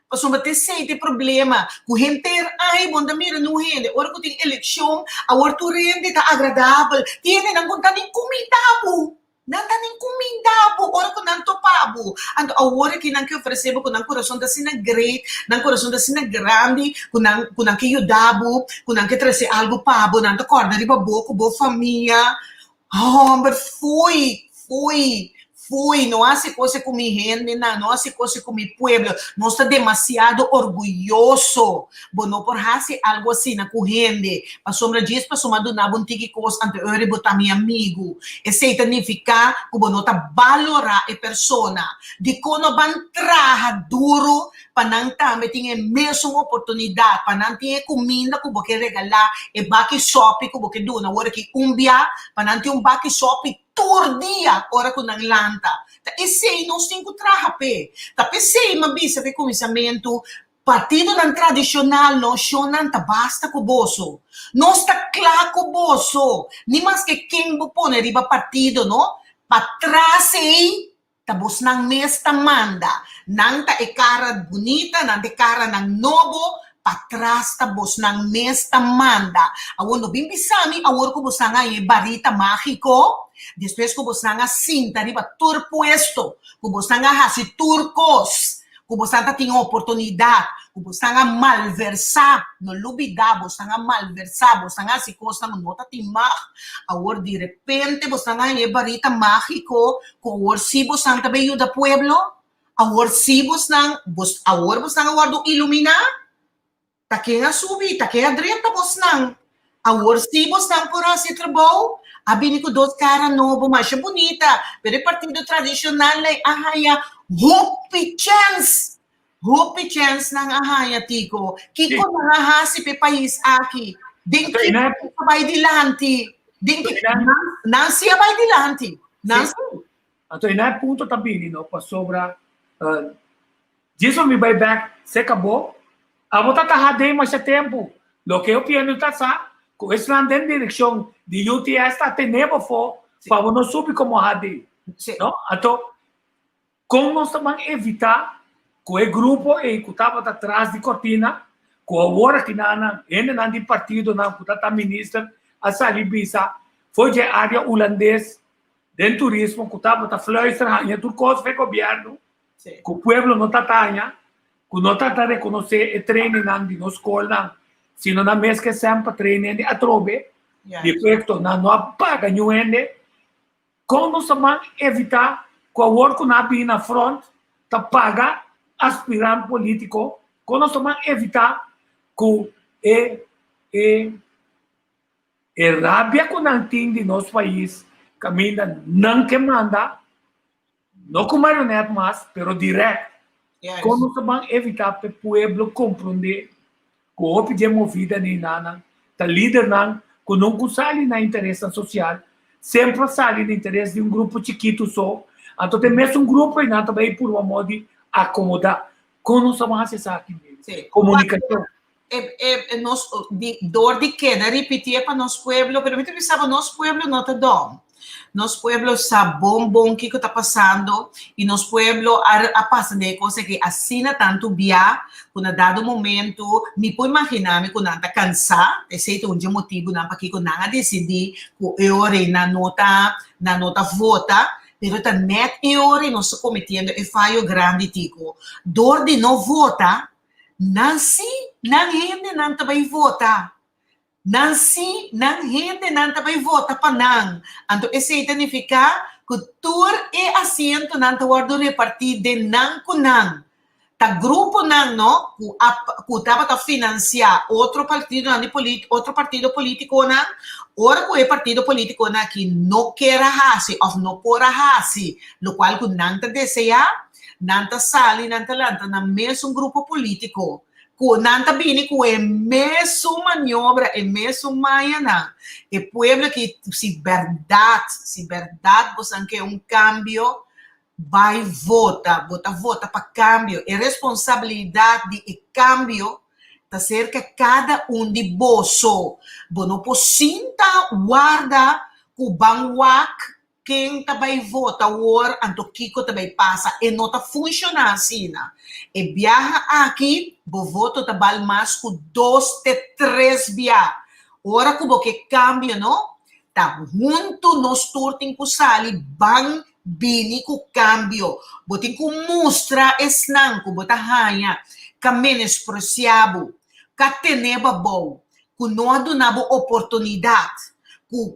S5: Pastor, mas tem problema. O gente ai, bom, da mira no rende. Ora que tem eleição, a hora tu rende tá agradável. Tiene nang conta nem comidabo. Nanta nem comidabo. Ora que não topabo. Ando a hora que não que oferecebo com o coração da sina great, não coração da sina grande, com não que ajudabo, com não que trazer algo pabo, não acorda riba boa família. Oh, mas fui, não há coisa com minha gente, não há coisa com meu pueblo, não está demasiado orgulhoso, bom, não por fazer algo assim na corrente, para sombra disso, para somar do nabo antigo coisa ante eu botar meu amigo, isso significa que bom, não está valorar a pessoa, de quando van trabalhar duro, para não também ter a mesma oportunidade, para não ter comida que você regalar, e baki shopping que você dá, na hora que para não ter baki shopping todo dia, hora que não lanta. Esse não tem que trabalhar. Esse MAVIS de começamento, partido não tradicional, não basta com o bolso. Não está claro com o bolso. Nem mais que quem põe riba partido, não? Para trás aí, tabos nang mesta manda. Nang ta e cara bonita, nang te cara nang nobo, patras tabos nang mesta manda. Awon no bimbisami, awon ko busanga e barita mágico. Después ko busanga cinta riba tur puesto. Ko busanga hasi turcos. Ko busanga tinha oportunidade. Ko busanga malversar. No lubida, busanga malversar. Busanga si costa no nota timah. Awor de repente busanga e barita mágico. Ko awor si busanga tabi yuda pueblo. Awor si busanga guardo iluminar. Take nga subi, take nga dreta busnang. Awor si busnang por esse trabalho. Abini ko dos cara novo, mas é bonita. Pero partido tradicional ay ahaya hope chance nang ahaya Tico. Kiko nangahasi pe país aqui. Din ki sabay dilante. Din ki Nancy abay dilante. Nancy.
S4: Então, na ponto também, não, para sobra. Disso me vai back, se acabou. A botar tahadei mais tempo. Lo que eu piano tá sa. Com esse lá dentro da direção de UTS está tendo for para não subir como hadi, não? Então, como nós também evitar que o grupo que estava atrás de cortina, com a hora que não de partido não que está ministro a salibisa, foi de área holandês de turismo que estava fluisterando e tudo coisa foi governo, que o povo não está tanha, que não está reconhecer e treinar de nos escola sino na mês que sempre treinem a trobe, defeito não apaga nenhum, como nós vamos evitar que o work na bem na front, tá paga aspirante político, como nós vamos evitar que a rábia que não tem de nosso país, caminha não que manda, não com marionete mais, pero direto, como nós vamos evitar para o povo compreender que o de movida nem nada, tá líder não, que não sale na interesse social, sempre sale no interesse de grupo chiquito só, então tem mesmo grupo e não também por uma modo de acomodar, como nós vamos acessar aqui mesmo, comunicação.
S5: Dor de queda, repetir para nosso pueblo, pero me pensava nosso pueblo não tá dom. Nos pueblos sa bom que está passando e nos pueblos a passar de coisa que assina tanto bia, quando dado momento, me pode imaginar me quando está cansado, esse é um motivo não para que quando não decidir que eu na nota vota, pero tá net e ora nós cometendo e falho grande tico. Dor de não votar, não gente não vai votar. Nancy, nang gente não vai votar para não. Então, isso significa que tur e assento não está repartido de não com não. Tá grupo não, no, que estava a financiar outro partido político não, ora que o partido político não que não quer raci ou não por raci, lo qual que não está deseja, não está sali, não está lanta, na mesmo grupo político. Que não está bem com a mesma maniobra, a mesma manhã. E o povo que, se verdade, você quer cambio, vai votar para cambio. E responsabilidade de cambio está cerca de cada de bolso. Não precisa guarda o banwak quem vai votar agora, então Kiko também passa e não está funcionando assim. E viaja aqui, o voto está vale mais que 2 de 3 viagens. Ora que você cambia, não? Tá junto nos turnos que sali, bang bini com cambio. Você tem que mostrar esse nanco, você ganha, que menos preciado, que teneba bom, que não donava oportunidade.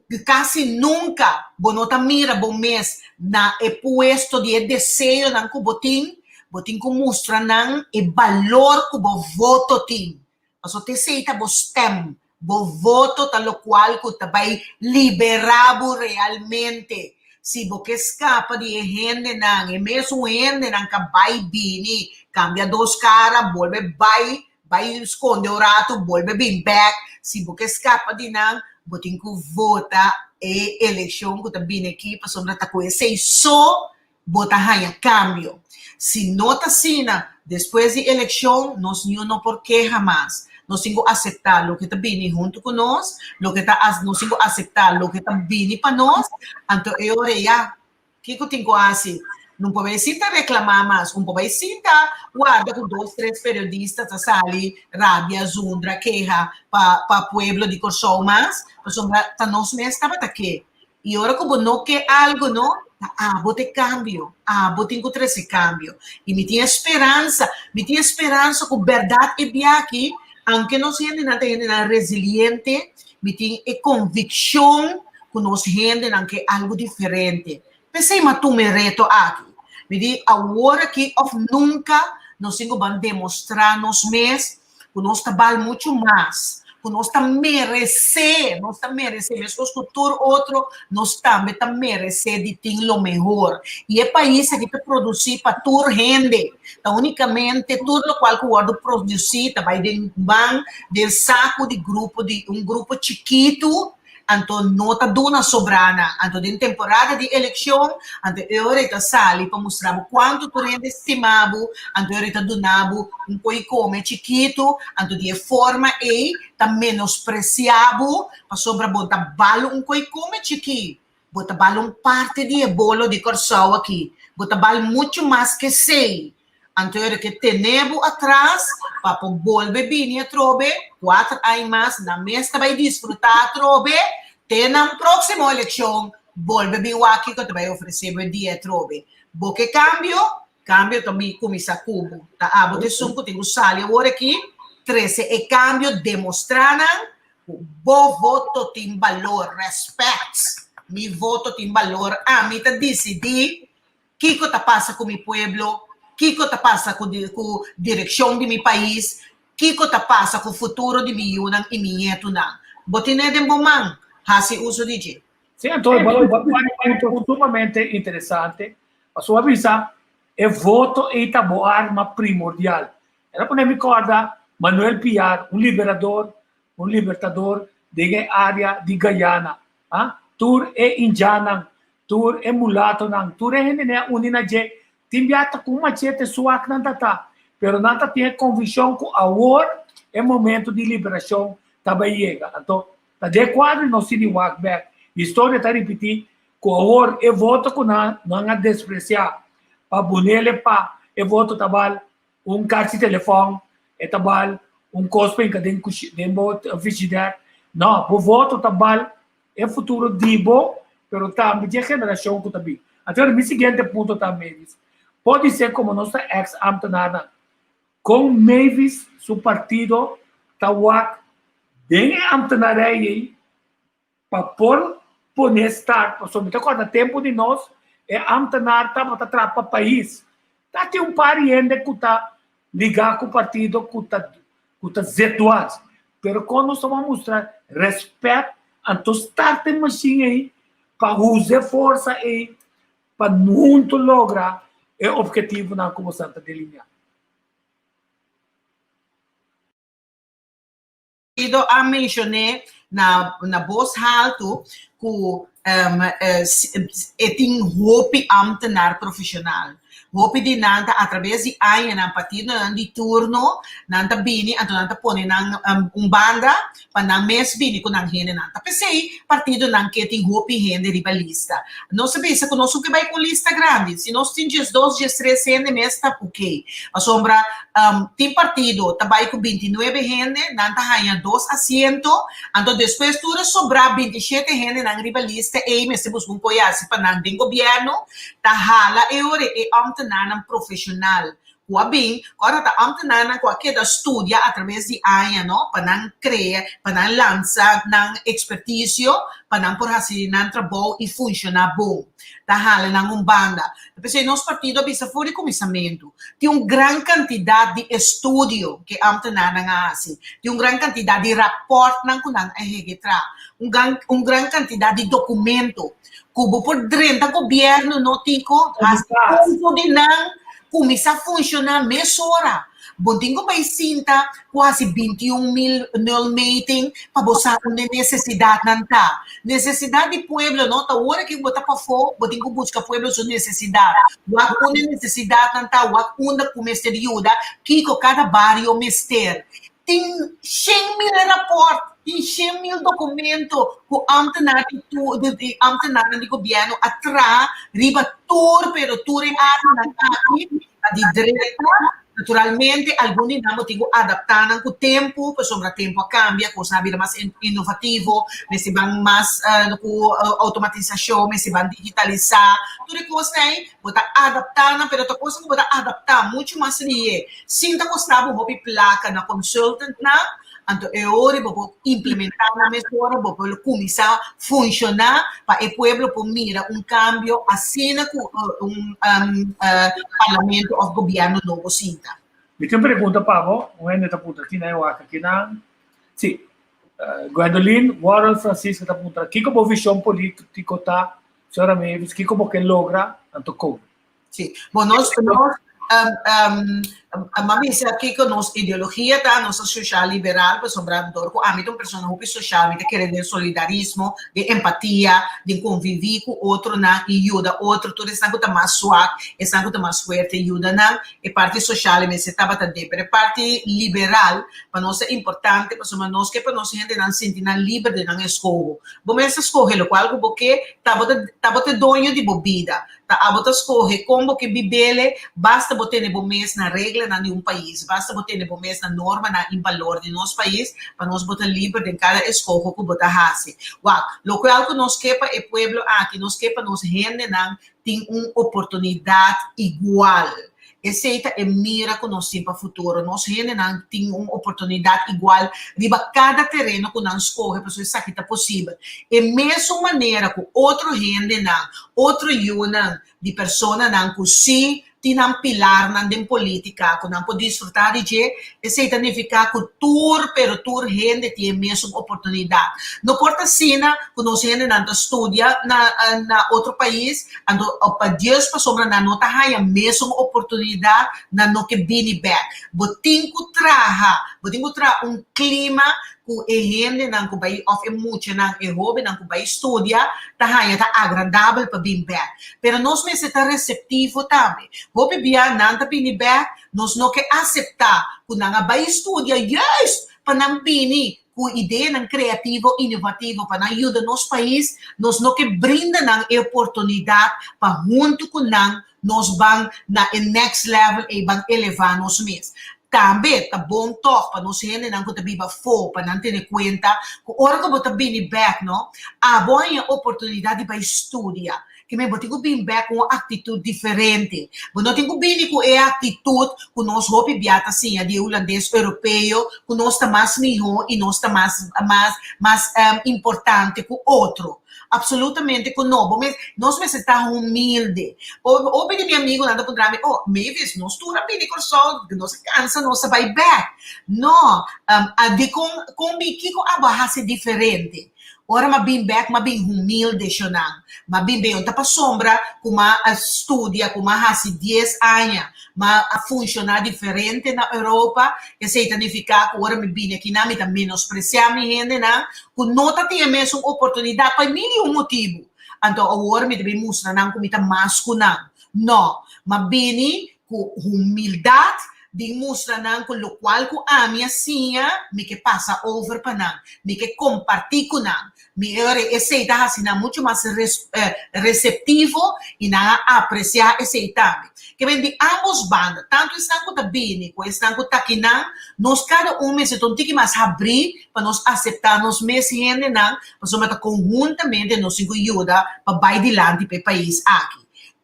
S5: Que quase nunca bonota mira bom mês na puesto de desejo nan ku botin que mostra nan e valor que o voto tem. Mas te seita bo stem, bo voto tal qual que vai liberado realmente. Se você escapa de gente nan, e mesmo gente nan que vai bini, cambia 2 caras, volve vai esconde o rato, volve bem back. Se você escapa de nan, botin que vota e eleição que também aqui para sobre a coisa só bota ganha cambio. Se não está assim, depois da eleição, nós não por que jamais. Nós temos que aceitar o que está vindo junto com nós, nós temos que aceitar o que está vindo para nós. Então, eu já, o que eu tenho que fazer? Não pode sinta reclamar mais, não pode sinta guarda com 2, 3 periodistas a sair, rábia, zundra, queja para o povo de Corsol mais, mas tá nós mesmos estava aqui. E agora como não quer algo, não? Vou ter cambio, vou ter que trazer cambio. E me tinha esperança que a verdade é bem aqui, aunque nós gente não tem resiliente, me tinha convicção que nós gente não quer algo diferente. Pensei, mas tu me reto aqui. Me diz, agora que nunca nós vamos demonstrar nós mesmos que nós trabalhamos muito mais, que nós merecemos, mesmo que todo outro, nós também merecemos de ter o melhor. E é país que está produzir para toda gente. Então, unicamente, tudo o qual que o guarda produzir, vai de saco de um grupo chiquito. Então, não está dando sobrana. Então, em temporada de eleição, então, eu está sali para mostrar quanto tu rende estimado, então, eu está donando come chiquito, então, de forma e está menospreciado, para sobra botar balo come chiquito, botar balo parte de bolo de Corsol aqui, botar balo muito mais que sei. Então, eu que tenebo atrás, para volver bem a trobe, 4 anos mais, na mesa vai desfrutar a trobe, na próxima eleição, volve bem o aqui que vai oferecer o dia trobe. Porque cambio também começa cubo. Tá? Você sunco tem que usar agora aqui, 13 e cambio demonstrando o bom voto tem valor, respeito. Meu voto tem valor. Me tá decidir o que está passando com o meu povo, o que está passando com a direção do meu país, o que está passando com o futuro de meu unang e meu neto. Você não é de bom man. Hasi uso DJ.
S4: Sim, então, é um sumamente interessante. A sua visão é voto e uma arma primordial. Era para me recordar Manuel Piar, um libertador de área de Guyana. Tur é indiano, tur é mulato, tur é unina de timbiata com uma chete suac não tá. Pero não tem convicção que agora é momento de liberação também chega. Então, tá de quadro não se de walk back. A história está repetindo Coor e voto com não a despreciar. Para bonele pa e voto tabal caixa de telefone e tabal cospe em cadê frigideira. Não, o voto tabal é futuro dibo, pero também de geração que também. Agora, o seguinte ponto também pode ser como nossa ex-amtenada com MAVIS, seu partido, tawak bem amtenada aí para poder estar, somente quando tempo de nós é amtenar tá para atrapar país. Tá tem pariente que tá ligar com o partido que tá zetuado. Pero quando nós vamos mostrar respeito, então estar tem machine aí para usar força aí para muito lograr o objetivo na como Santa delinear.
S5: A mencionei na voz alto que tem hope ambtenaar profissional. Hope di nanta através de aia ng partido di turno nanta bini anto nanta pone ng banda pa ng mes bini ko ng hene nanta. Kasi partido ng keting hope hene ribalista. No sabi sa kuno suki bay ko lista grande. Se nós tinhas 2, 3 hene mes tá ok. Asombra tim partido tabay ko 29 hene nanta haya 2 asiento anto después tura sobra 27 hene ng ribalista e mes se buscun koyasi pa ng ding gobyerno tahala e ore e amtenanan profissional. Kuabing, kung ta amtenanan ko akeda studia através de aia, no? Panang crea, panang lança ng expertisio, panang porhasinan trabalho e funcionar bom. Tahala ng banda. Kasi nosso partido bisa fora comissamento. Tem grande quantidade de estudio que amtenanan nga assim. Tem grande quantidade de rapport ng kunang ehegetra. Grande quantidade de documento. Kubo por dentro do governo, no Tico, as ponto de não começar a funcionar mesora. Bontingo vai sinta quase 21 mil no meeting para você ter necessidade nanta. Necessidade de pueblo, não tá hora que botar para fora, bontingo busca pueblo sua necessidade. Wak una necessidade nanta, wak una começa de ajuda, que cada barrio mester. Tem 100 mil rapport. Tem 100 mil documentos que ambtenaar de governo atrás, riba tour, pero tour em de direita. Naturalmente, alguns não têm adaptar com o tempo, porque sobre o tempo cambia, com saber mais inovativo, mas se vão mais com automatização, mas se vão digitalizar, tudo coisa aí, botar adaptar, mas outra coisa que botar adaptar muito mais seria, sinta que estava uma placa na consultant na anto é hora para implementar na mesma para começar a funcionar para o pueblo por mira cambio assim com parlamento ou governo novo sinta.
S4: Me tem uma pergunta para você, o Ene está perguntando aqui, né? O aqui na, sim, Gwendolyn, Warren Francisco está perguntando aqui como visão política tá, senhora Mavis, que como que logra anto como?
S5: Sim, bom nós MAVIS aqui com nossa ideologia, tá? Nossa social liberal, para sobrador, com âmbito personal social, que quer de solidarismo, de empatia, de conviver com outro, na ajuda outro, tudo isso está mais suave, está mais forte, ajuda na e parte social, mas se estava também, para parte liberal, para nós é importante, para nós que para nós gente não sentir na livre de não escolher. Vamos escolher o qual porque tá te dono de bebida, tá a escolher como que bibele, basta botar no mês na regra na nenhum país, basta botar no mês na norma na em valor de nosso país, para nós botar livre de cada escolha que botar hasi. Uau, lo qual que nós quepa é pueblo aqui, nós quepa nós gente não tem uma oportunidade igual. Essa é mira que nós temos para o futuro. Nós gente não tem uma oportunidade igual riba cada terreno que nós escolhe, para isso que é possível. E mesma maneira que outro gente não, outro yunan de pessoa não que sim tinang pilar nandang politika, kung nang po disfrutar de esse significa que tour gente tem mesmo oportunidade. Não importa sina, kung nós gente nando estudia na outro país, ando para Deus para sobra na nota haya mesmo oportunidade na no que bini back. Boting ko traha clima ku gente nang kubay of mucho nang hobby nang kubay estudia, tahaya ta agradable para bim back. Pero nós me está receptivo também. Hope bia nanta pini back, nós não que aceitar kung nga ba estudia, yes, panampini, com ideia não criativo, inovativo para ajudar nosso país, nós não que brinda não oportunidade para junto com nós vamos na next level e vamos elevar nós mesmos. Também tá bom toque para nós gente não que viva fora para não ter conta que hora que você vem back não a boa oportunidade para estudar que me botar bem back com uma atitude diferente mas não tenho bem com a atitude que nós hope biata assim de holandês europeu que nós está mais melhor e nós está mais importante que o outro absolutamente com nós me está humilde ou bem meu amigo nada por drama MAVIS nós tu rapide com só nós cansa nós vai back não de com biquico a ser diferente ora ma bem back ma bem humilde chonang ma bem bem tá para sombra como estudia como há 10 anos mas a funcionar diferente na Europa que se significa que ora me bem aqui na me tá menospreciar me gente na que nota tem mesmo oportunidade para mil motivo então agora me deve mostrar não como tá mais não mas bem com humildade de mostrar não com o qual com a minha senha me que passa over para não me que compartilha com não me esse tá assim muito mais receptivo e na apreciar esse também que vem de ambos bandas tanto estão com bem com estão com aqui não nós cada se tem que mais abrir para nós aceitar nos mesmos gente não mas somos conjuntamente nós se ajuda para vai adiante para o país aqui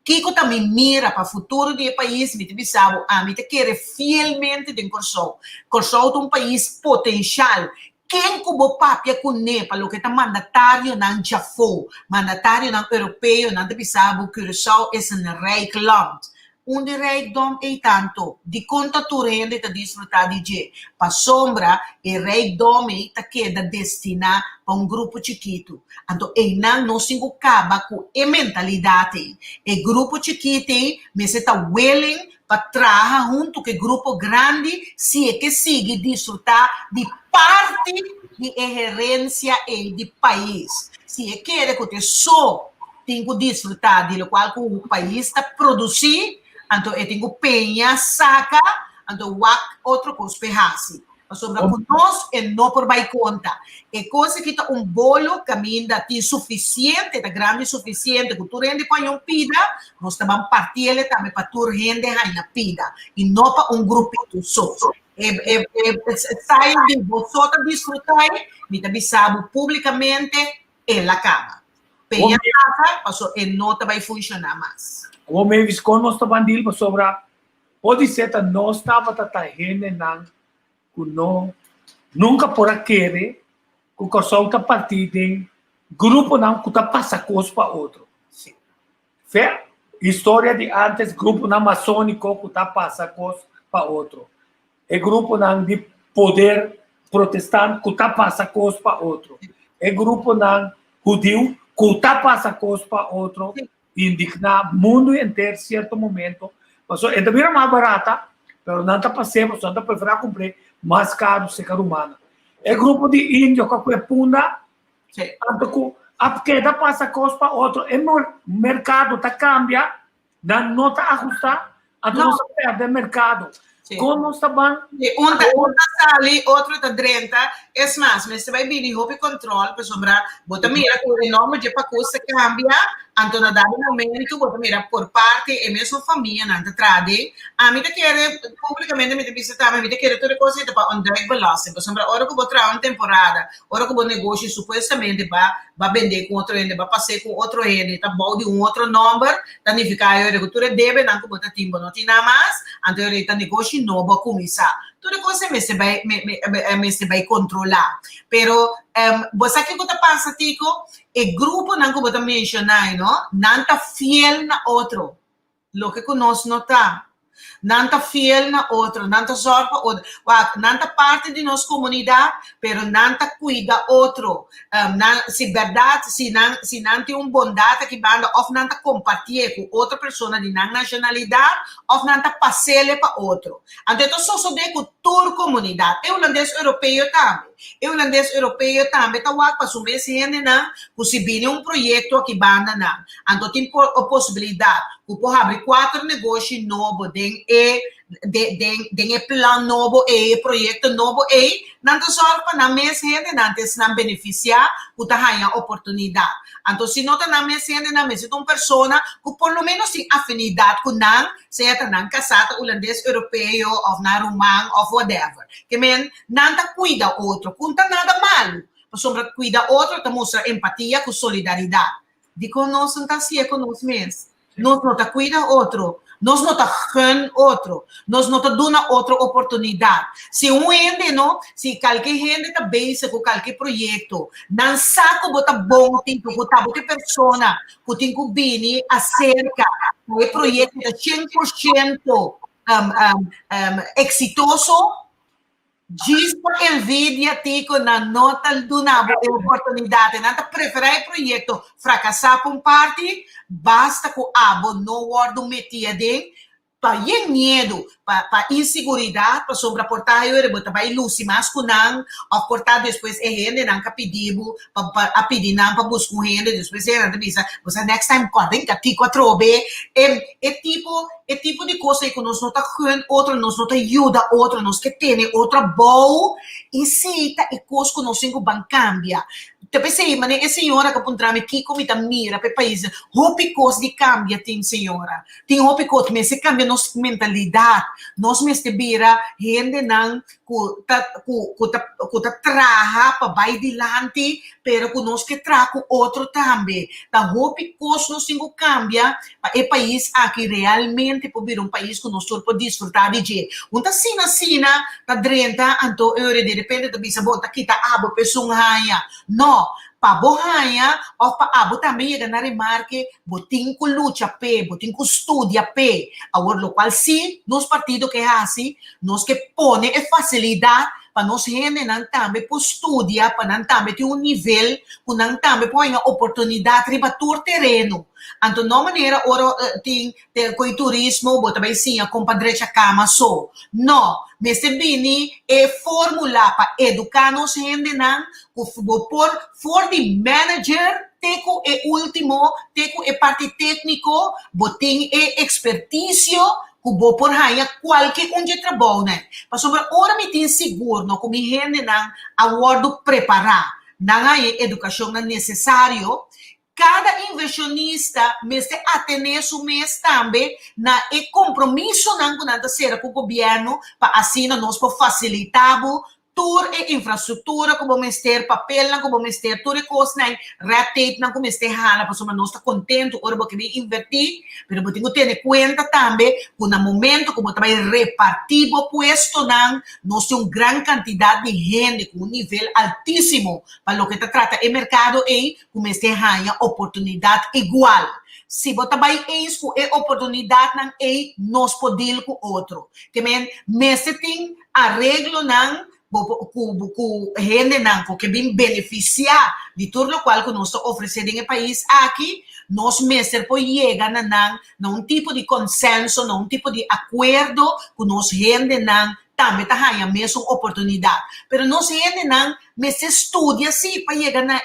S5: Kiko também mira para o futuro do país, me sabe, me quer fielmente de Corsol. Corsol é um país potencial. Quem como papia com para o que está mandatário não já foi, mandatário não europeu, não te sabe, Corsol é um rijk land. Onde rijkdom é tanto, de conta tu rende te desfrutar de je. Para sombra, e rijkdom é queda destina para um grupo chiquito. Então, não se acaba com a mentalidade. E grupo chiquito, mas está willing para trabalhar junto com o grupo grande, se é que siga desfrutar de parte de herência e de país. Se é que você só tem que desfrutar de lo qual o país está produzindo, então eu tenho penha, saca, então outro coisa perrase. Mas sobre nós é não por vai conta. É coisa que tá bolo caminho da ti suficiente, da grande suficiente, que tu rende para um pida, nós também partilha também para tu rende na pida e não para grupito só. Sai de você desfrutar, me também sabe publicamente ela acaba. Penha, saca, passou e não vai funcionar mais.
S4: O MAVIS com nós está bandil sobre pode ser que nós estava tatahene nang kuno nunca por aquele que o Corsol está partido grupo não que está passa coisa para outro. Sim. Fé história de antes grupo na maçônico que está passa coisa para outro. É grupo não de poder protestante que está passa coisa para outro. É grupo não judeu que está passa coisa para outro. Sim. Indignar mundo inteiro certo momento mas é também mais barata mas não está passando só está preferir comprar mais caro se caro humana é grupo de índio que é punda tanto que a queda passa coisa para outro o mercado está cambia não está ajustado então não se perde o mercado como está bem
S5: ali outro está 30 é mais mas você vai vir em hobby control para sombrar bota mira com o enorme de pacote cambia então na dado momento bota mira por parte e mesmo família não te trade a mim te quer publicamente me te visitar me te quer toda coisa para on direct velocity para sombrar hora que vou trazer uma temporada hora que vou negócio supostamente vai vender com outro ende vai passar com outro ende tá bom de outro número significa eu que tu deve não que bota timbo não tem nada mais então eu tá negócio novo começar tudo coisa me se vai controlar pero você que você pensa Tico o grupo não que você mencionar não tá fiel na outro lo que conosco não tá não tá fiel na outro não tá só não tá parte de nossa comunidade pero não tá cuida outro se verdade se não tem bondade que banda ou não tá compartilhar com outra pessoa de não nacionalidade ou não tá passear para outro então só de com toda comunidade é holandês europeu também tá para assumir esse gente não se vier projeto aqui banda não então tem a possibilidade que pode abrir 4 negócios novos de plan novo projeto novo nanto sorte para na mes gente nantes não beneficiar o tahanha oportunidade. Então se nota na mes gente na mes uma pessoa que por lo menos tem afinidade com não seja não casado holandês europeu ou na romano ou whatever. Que men nanta cuida outro, conta nada malo. Sombra cuida outro, te mostra empatia com solidariedade. Digo, nós não está assim com nós mesmos. Nós não está cuida outro. Nós não está gun outro. Nós não está dando outra oportunidade. Se gente, não, se qualquer gente está bem com qualquer projeto, não sabe bota bom, tem que botar outra pessoa, que tem que vir acerca do projeto de 100% exitoso. Diz por envidia tico na nota do nabo oportunidade nada preferir projeto fracassar por parte basta que abo não guardo metia de para medo para inseguridade para sobreportar eu botar vai luci mas com não ou portar depois rende não capedibo para pedir não para buscar rende depois é nada bisa você next time podem que tico a trobe é tipo de coisa que nós não tá com outro nós não tá ajuda outro nós que tem outra boa e se tá e coisa que nós cinco ban cambia te pensei mas é senhora que apontar-me aqui como tá mira para país hope coisa de cambia tem senhora tem hope coisa mas se cambia nossa mentalidade nós mesmo vira gente não que traha para vai dilante pero que nós que trago outro também tá hope coisa nós cinco cambia para o país aqui realmente pode vir país que nós pode desfrutar de jeito unta sina tá drenta então eu de repente tá bisa bota aqui tá abo pessoa hanya no pa bohanha ou pa abo também ia ganhar remarque botin com luta pe botin com estudia pe agora lo qual sim nos partido que é assim nós que pone é facilidade para nós gente não também por estudia para não também ter nível para não também põe a oportunidade de bater terreno então não maneira ora tem com turismo bota bem sim a compadrecha cama só não mas bini é fórmula para educar nós gente não por for the manager teco é último teco é parte técnico botem é expertício kubo por hanya qualquer de trabalho, né? Para sobre ora me tem seguro, não como gente não aguardo preparar, não há educação necessário. Cada inversionista mestre atender o mês também na compromisso não com nada ser com o governo para assim nós por facilitar tour e infraestrutura como mestre papel não como mestre tour e coisa não red tape não como mestre hala para sobre nós está contento ora porque me invertir pero eu tenho que ter conta também que no momento como também repartir o puesto não nós temos grande quantidade de gente com nível altíssimo para o que trata o mercado e como mestre ganha oportunidade igual se você vai com a oportunidade não é nós podemos com outro que mestre tem arreglo não com gente não que vem beneficiar de tudo o qual que nós oferecemos no país aqui nós mesmos podemos chegar num tipo de consenso, num tipo de acordo que nós gente não também tá ganhando a mesma oportunidade. Pero nós gente não mas estuda assim para chegar na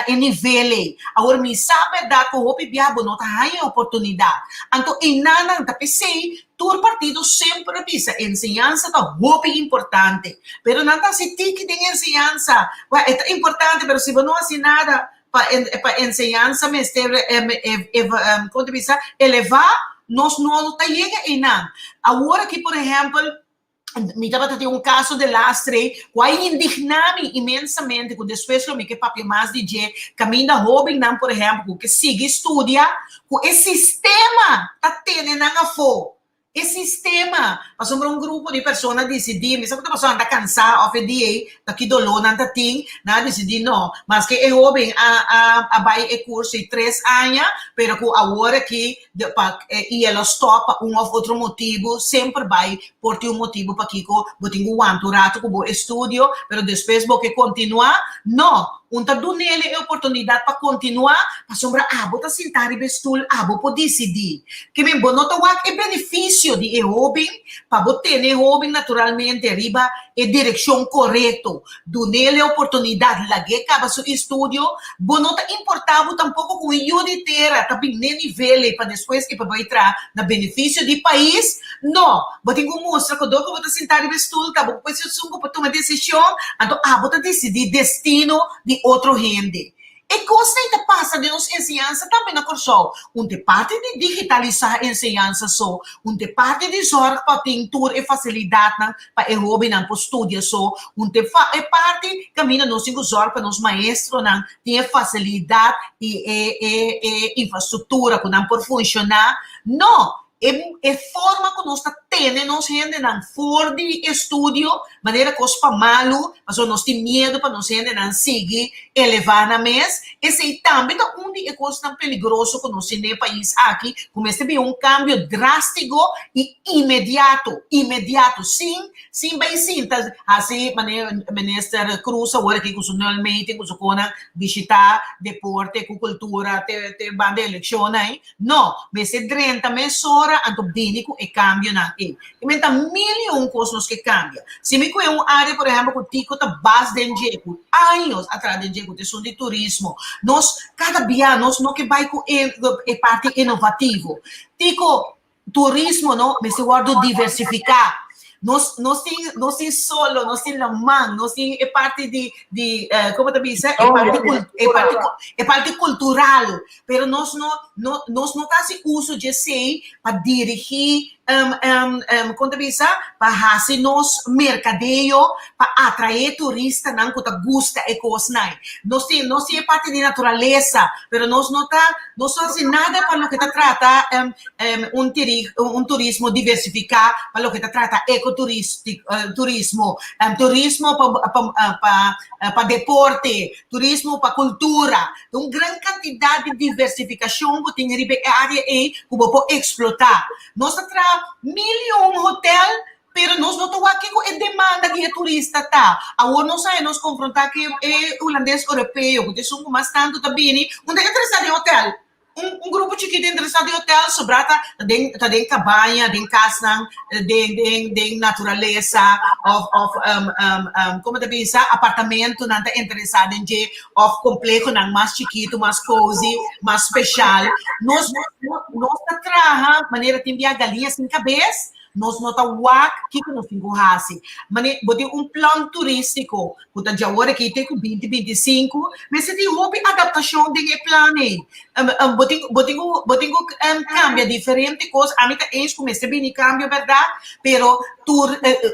S5: nível. Agora me sabe dar que o hopi biabo não tá ganhando oportunidade. Então em nada tá pensei todo partido sempre diz ensinança tá muito importante. Pero não tá se tique de ensinança. É importante, pero se não assim nada para ensinança, mas como te diz, elevar, nós não tá chegando em nada. Agora que, por exemplo, me estava tendo caso de lastre, que aí indignava imensamente, que depois eu me que papi mais de dia, caminho da jovem, não, por exemplo, que siga estudia, que esse sistema tá tendo na fo. Esse sistema, passou por grupo de pessoas decidir, mas sabe que a pessoa anda cansada, of dia, daqui do lado, não tem, não decidir, não. Mas que é jovem, vai é curso de 3 anos, pero que agora que e ela stop um ou outro motivo, sempre vai por ter motivo para que eu tenho um rato que eu estudo, pero depois vou que continuar, não. Unta do nele a oportunidade para continuar, para sombra, bota sentar e vestir, vou decidir. Que bem, bom, nota é benefício de jovem, para botar ne jovem naturalmente, riba, é direção correta. Do nele a oportunidade, lá que acaba seu estudo, bom, nota importava tampouco com o iuditeira, também nem nível, para depois que para entrar na benefício do país, No, botem com mostra que do que botar sentar em stool, tá bom, depois eu sugo para tomar decisão, então botar decidir destino de outro gente. E coisa que passa de nos ensinança também na corso. Uma parte de digitalizar a ensinança só, uma parte de zorg para pintura e facilidade para o hobby na postura só, uma parte caminha nos cinco zorg para nos maestros na ter facilidade e infraestrutura que não por funcionar. Não, é forma que nós está tendo, nós gente não for de estudo, maneira que os para malo, mas nós temos medo para nós gente não seguir elevar na mesa. Esse também é de coisa tão perigoso que nós temos no país aqui, começa a ver cambio drástico e imediato, sim, bem sim, assim, minister Cruz agora aqui com o nosso meeting, com o visitar deporte, com cultura, te banda eleição, não, mas é 30 meses anto bínico e cambio na e menta milhão coisas que cambia. Se me conhece área, por exemplo, que Tico tá base de enjeito, anos atrás de enjeito, de turismo, nós cada dia nós não que vai com parte inovativo. Tico turismo não, mas se guardo diversificar. Nós tem solo, nós tem lamang, nós tem parte de como te diz, é parte cultural, pero nós não fazemos uso de sei para dirigir como te diz, para fazer nos mercadeio, para atrair turista, não que gosta e coisa não. Nós tem parte de natureza, pero nós não fazemos nada para o que trata turismo diversificado, para o que trata turismo para deporte, turismo para cultura, uma grande quantidade de diversificação que tem na área que pode explotar. Nós temos milhão hotel, pero nós não estamos aqui com a demanda de turista, tá? Agora nós confrontar com o holandês europeu, que são mais tanto também, onde é interessado em hotel. Grupo chiquito interessado em hotel, sobrata tem cabanha, tem casa, tem natureza, como te diz, apartamento, não está interessado em complexo, não mais chiquito, mais cozy, mais especial. Nós trabalhamos maneira de enviar galinhas sem cabeça. Nós não estamos aqui que nós temos mas botem plano turístico que está já agora que tem com 2025 mas se tem adaptação de plano botem cambia diferente coisa a mim tá começa bem cambio verdade pero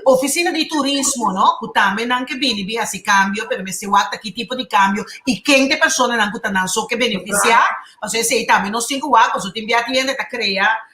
S5: oficina de turismo não que também não que bem assim cambio pero mas se guarda que tipo de cambio e quem de pessoa não que não só que beneficiar mas se também nós temos que você tem viagem tá criar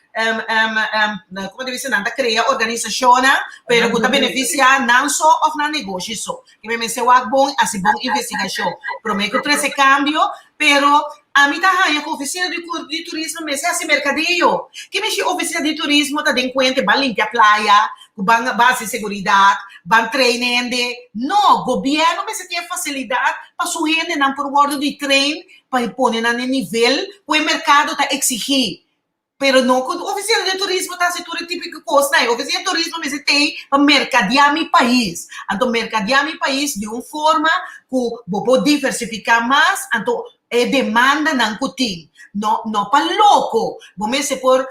S5: como deve ser, nada cria organização, pero que beneficia não só of na negócio só. Que me se o bom, assim bom investigação. Prometo trazer cambio, pero a mim tá a oficina de turismo me se assim mercadeio. Que me se oficina de turismo tá de conta ban limpar praia, ban base de segurança, ban treinando. No, governo me se tem facilidade para sua gente não por bordo de trem para pôr na nível que o mercado tá exigir. Pero não, a oficina de turismo está se tudo típico coisa, né? A oficina de turismo me tem para mercadear meu país. Então, mercadear meu país de uma forma que vou diversificar mais, então, demanda não tem. Não para louco. Vamos se por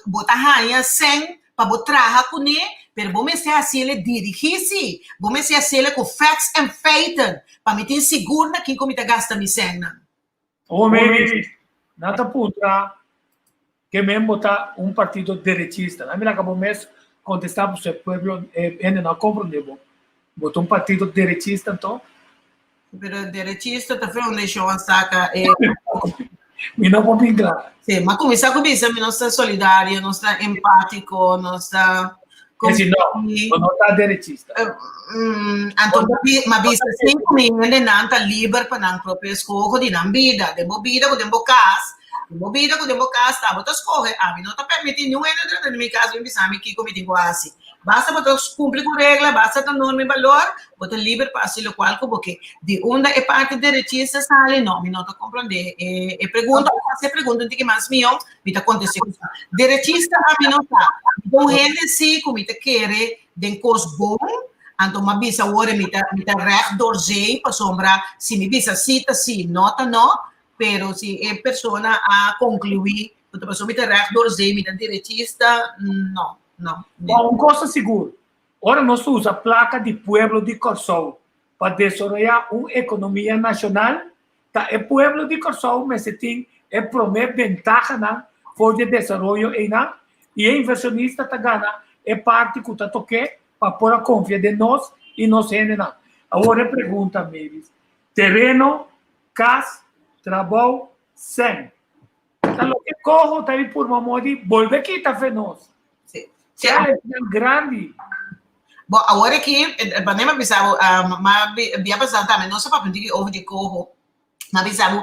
S5: botar raia sem para botar com ele, pero vamos se assim ele dirigir-se, vamos se assim ele com facts and faith, para me ter seguro que como está gasta minha cena.
S4: Homem, nada puta. Que mesmo está partido derechista. A mim acabou mesmo contestar para o povo ainda não compreendeu. Botou partido derechista então.
S5: Pero derechista está falando de show saca
S4: E não vou vingar.
S5: Sim, mas começar com isso, nós está solidário, nós está empático, nós está
S4: Esse não está derechista.
S5: Então, mas bisa sim comigo, ele não está livre para não próprio escolha de não vida, de movida com tempo casa. Movida com tempo casa, botas corre, a mim não está permitindo nenhum entra no meu caso, eu pensava que comigo quase. Basta botar cumprir com regra, basta ter norma e valor, botar livre para assim o qual porque de onde é parte derechista sale não, me não está compreender. E pergunta, você pergunta que mais meu, me está acontecendo. Derechista a mim não está. Então gente sim, como te quer, de coisa bom. Então, uma bisa agora me está recht doorzeep para sombra, se me bisa cita sim, nota não. Pero si é persona a concluir Puta pessoa me rechtdor zee, me direitista, não.
S4: Bom, coisa seguro. Ora nós usa placa de pueblo de Corsol para desenvolver uma economia nacional. Tá, o pueblo de Corsol, mas tem promete ventaja na for de desenvolvimento e a inversionista tá ganha parte que tá toque para pôr a confiar de nós e nós não. Agora pergunta, Mavis. Terreno, casa, trabalho, sem. Tá lo que corro, tá aí por mamodi, volve aqui, tá fenoz.
S5: Sim.
S4: Já é grande.
S5: Bom, agora aqui, panema bisabo, bia passado também, não só para aprender ovo de corro, mas bisabo,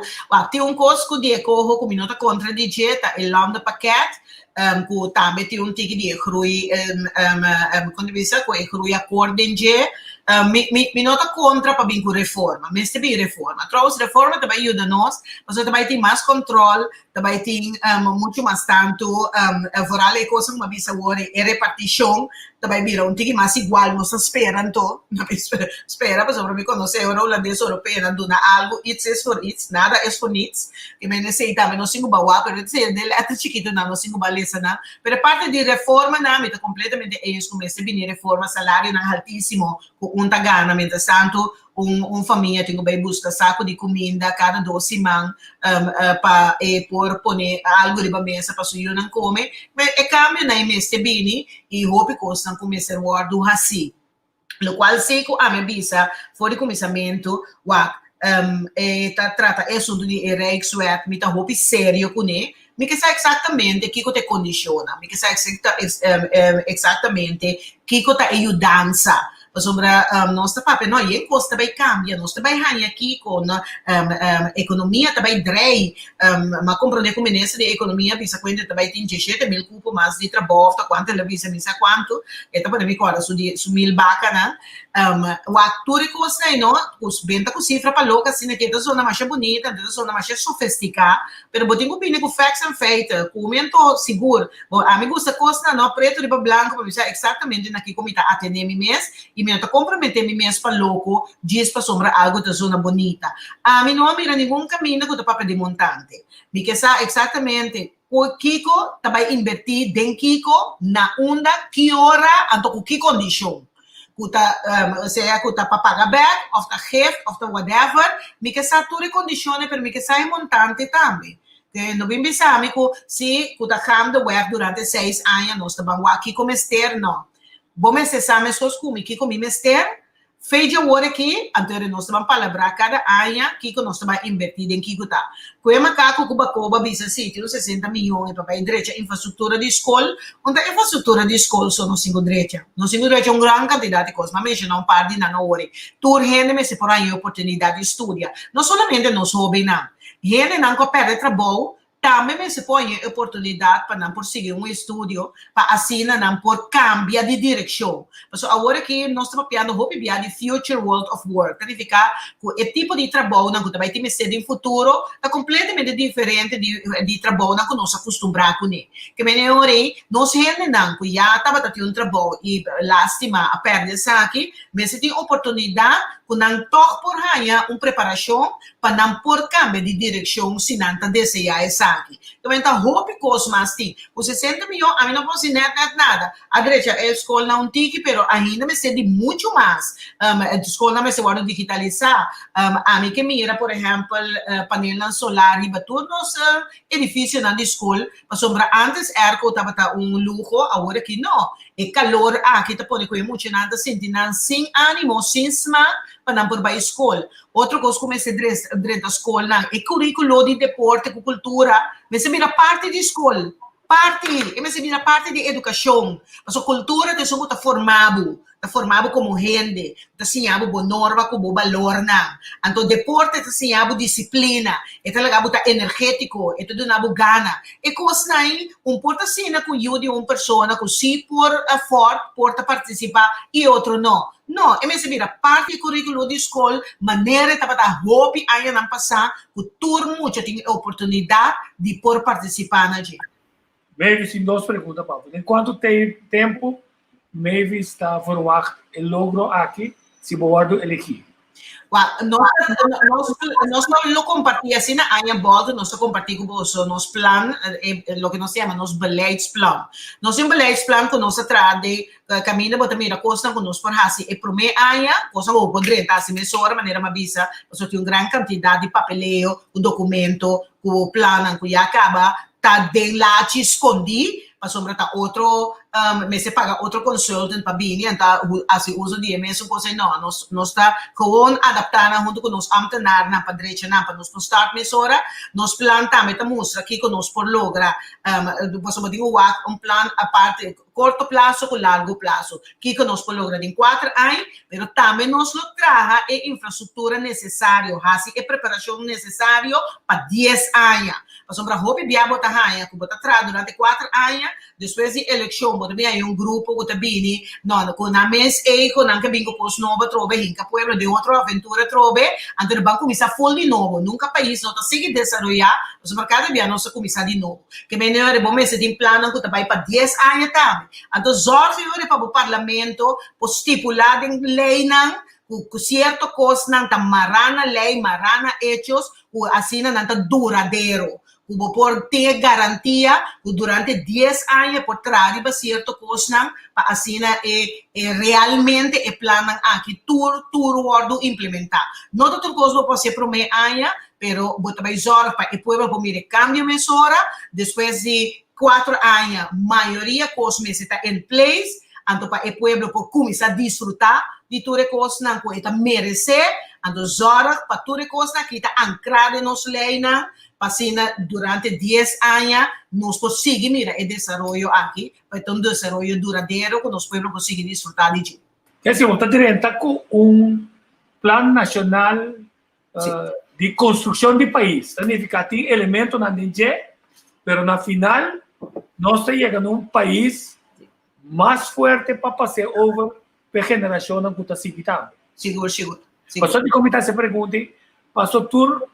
S5: tem costo de corro com minuta contra de dieta, e lambda paquete, com também tem tique de groei, quando bisa com groei acordo em dia, minuta contra para vir com reforma, mas também reforma. Trouxe reforma também ajuda nós, mas também tem mais controle, também tem muito mais tanto, fora a coisa como bisa agora é repartição, também vira tique mais igual, nós esperando, espera, mas para mim conhecer o holandês europeu, não dá algo, it's is for it's, nada é for needs, que me necessita, não singo bawa, pero dizer dele até chiquito não singo baleza não, pero parte de reforma não, me tá completamente isso, como esse bem reforma, salário não altíssimo, com gana, mientras tanto, família tem que buscar saco de comida cada 2 semanas para por poner algo de mesa para sua não come, mas é cambio na mês de bini e roupa costam começar a guardar assim, lo qual sei que a minha bisa fora de começamento, trata isso de reexuat, me tá roupa sério com ele, me que sabe exatamente o que te condiciona, me que sabe exatamente o que te ajudança. Sobre nossa papel, não, e coisa também cambia, nós também aqui com economia também drei, mas compreender como nessa de economia, bisa quando também tem 17.000 cupos mais de trabalho, quanto ela bisa misa quanto, e também me conta su 1.000 bacana, o ator e coisa aí, não, os venta com cifra para louca, assim, que é zona mais bonita, é zona mais sofisticada, pero botinho opinião com facts and feita, comento seguro, a mim gosta coisa não, preto de branco, para bisa exatamente naquele como está atender me mês e me comprometer me mês para louco, diz para sombra algo da zona bonita. A mim não mira nenhum caminho que o papel de montante. Me que sabe exatamente o Kiko também invertir den Kiko na onda que hora anto com que condição. Seja que para pagar back, ou está gift, ou está whatever, me que sabe tudo condições para me que sabe montante também. Não bem pensar, me que se o está cambiando work durante 6 anos, nós estamos aqui como externo. Bom, mas se sabe as coisas como que comi mester, fez o hora aqui, anterior nós estamos palavra cada ano que nós estamos invertindo em que tá. Com o macaco cuba bisa sítio 60 milhões para direita infraestrutura de escola, onde a infraestrutura de escola só não singo direita. Não singo direita uma grande quantidade de coisas, mas não parte de na hora. Tur gente me se por aí oportunidade de estudar. Não somente nós hobby não. Gente não que perde trabalho. Também se põe a oportunidade para não prosseguir estudo, para assim não por cambiar de direção. Mas agora que nós estamos piando o de future world of work, significa que o tipo de trabalho que vai ter ser no futuro é completamente diferente de trabalho que nós acostumamos com ele. Que me orei, nós gente não que já estava tendo trabalho e lástima a perder isso aqui, mas se tem oportunidade que não toca por aí uma preparação para não por cambiar de direção se não desejar isso. Então, roupa coisa mais tem. Os 60 milhões, a mim não posso nada. A direita, a escola não tem, mas ainda me sei de muito mais. A escola não me sei agora digitalizar. A mim que mira, por exemplo, painel solar e tudo nosso edifício na escola. Mas antes era que estava luxo, agora que não. É calor, aqui está por aí muito nada, sentindo sem ânimo, sem esma, para não por a escola. Outra coisa como esse direito da escola, é currículo de deporte, com cultura, mas se vira parte de escola, mas se vira parte de educação, mas a cultura te somos formado como gente, te ensinado boa norma, como valor na, então deporte te ensinado disciplina, e te legado energético, e te donado gana, e coisa aí, porta cena com de uma pessoa que se por forte, porta participar e outro não. Não, é mesmo vira parte do currículo de escola, maneira de trabalhar hobby, aí não passar, que turno já tem oportunidade de por participar na gente.
S4: Mavis, em 2 perguntas, Paulo. Em quanto tempo Mavis está formando o logro aqui, se Boardo elegir?
S5: Nós não compartilhamos assim na área volta, nós compartilhamos com o nosso plano, o que nós chamamos nosso beleidsplan. Nós temos um beleidsplan que nós traz de caminho, bota mira, costa com nós por assim, e para mim área, costa o poder estar assim, mesora maneira uma visa, nós temos uma grande quantidade de papeleo, o documento, o plano que já acaba, tá de lá te escondi, para sombra tá outro, mas você paga outro consultant para vir, então assim uso de mesmo coisa não, nós tá com adaptar junto com nós amtenar na padrecha na para nós start mesora, nós planta meta mostra aqui com nós por logra, posso dizer um plano a parte curto prazo com largo prazo, que nós por logra em 4 anos, mas também nós lo traga a infraestrutura necessária, assim a preparação necessária para 10 anos. Sombra roupa e botar raia, que botar atrás durante 4 anos, depois de eleição, botar bem um grupo que bini, não, com a mês e com a que bingo pos novo trobe, hinca pueblo de outra aventura trobe, antes o banco começa full de novo, nunca país não tá seguir desenvolver, os mercados bem não se começar de novo, que melhor é bom mês de plano que tá vai para 10 anos também, então zorge para o parlamento, por estipular em lei não com certo coisa não tá marana lei, marana hechos, assim não tá duradeiro. Por ter garantia durante 10 anos por trás de certo coisa para assim realmente é plano aqui tudo wordo implementar. Não tudo coisa pode ser para um ano, pero botar bem zorra para o povo para mire cambio mesora depois de 4 anos maioria coisa está em place, então para o povo por começar a desfrutar de tudo coisa que está merecer, então zorra para tudo coisa que está ancrado em nossa lei Pasina durante 10 anos, nós conseguimos mira o desenvolvimento aqui, para ter um desenvolvimento duradouro que nós podemos conseguir desfrutar de.
S4: Quer dizer, você está com plano nacional de construção de país. Significa que tem elementos na DG, mas na final, nós chegamos a um país mais forte para passar over para a geração que está seguindo.
S5: Seguro.
S4: Passou de comentar essa pergunta, passou todo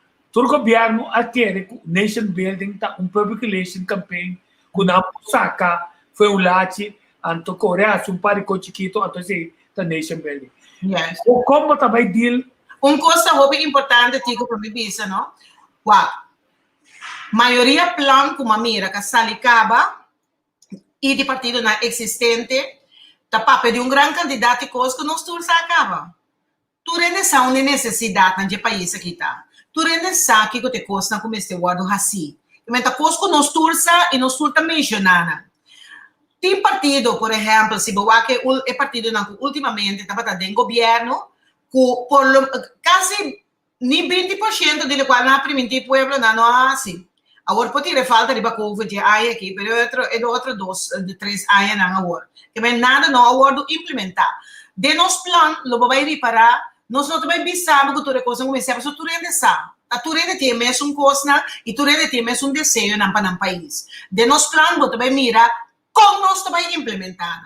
S4: governo quer nation building tá public relation campaign que na Osaka foi late anto Coreia um par de chiquito anto se tá nation building.
S5: Yes.
S4: O como também deal
S5: coisa muito importante Tico para mim bisa, não? Maioria plano como mira que salicaba e de partido na existente tá papel de grande candidato coisa que nós todos acaba. Tu reneção de necessidade no país aqui tá. Tu reneção que te costa como este guardo assim. Mas a coisa que nós tursa e nós turta mencionar. Tem partido, por exemplo, se boa que o partido ultimamente estava dando governo que por quase nem 20% de qual na permitir pueblo não assim. Agora pode ter falta de bacovo de aí aqui, mas outro 3 anos não agora. Que mas nada não agora implementar. De nosso plano, lo vai reparar. Nós não também pensamos que toda coisa começa a ser tudo sabe. A tudo tem mesmo coisa e tudo tem mesmo desejo para o país. De nosso plano, também mira como nós também implementar.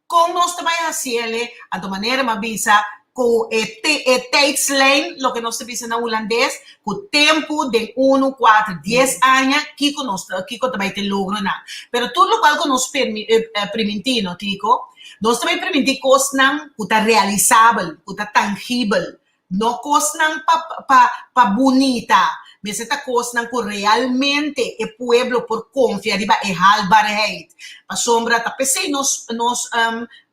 S5: Como nós também fazemos de maneira mais visa com takes lane, o que nós dizemos na holandês, com o tempo de 1, 4, 10 anos que nós também tem logro. Mas tudo o que nós permitimos, Tico, nós também permitimos coisas que está realizável, que está tangível, não coisas para bonita, mas esta coisa que realmente o povo por confiar em halbarheid. A sombra está pensando nos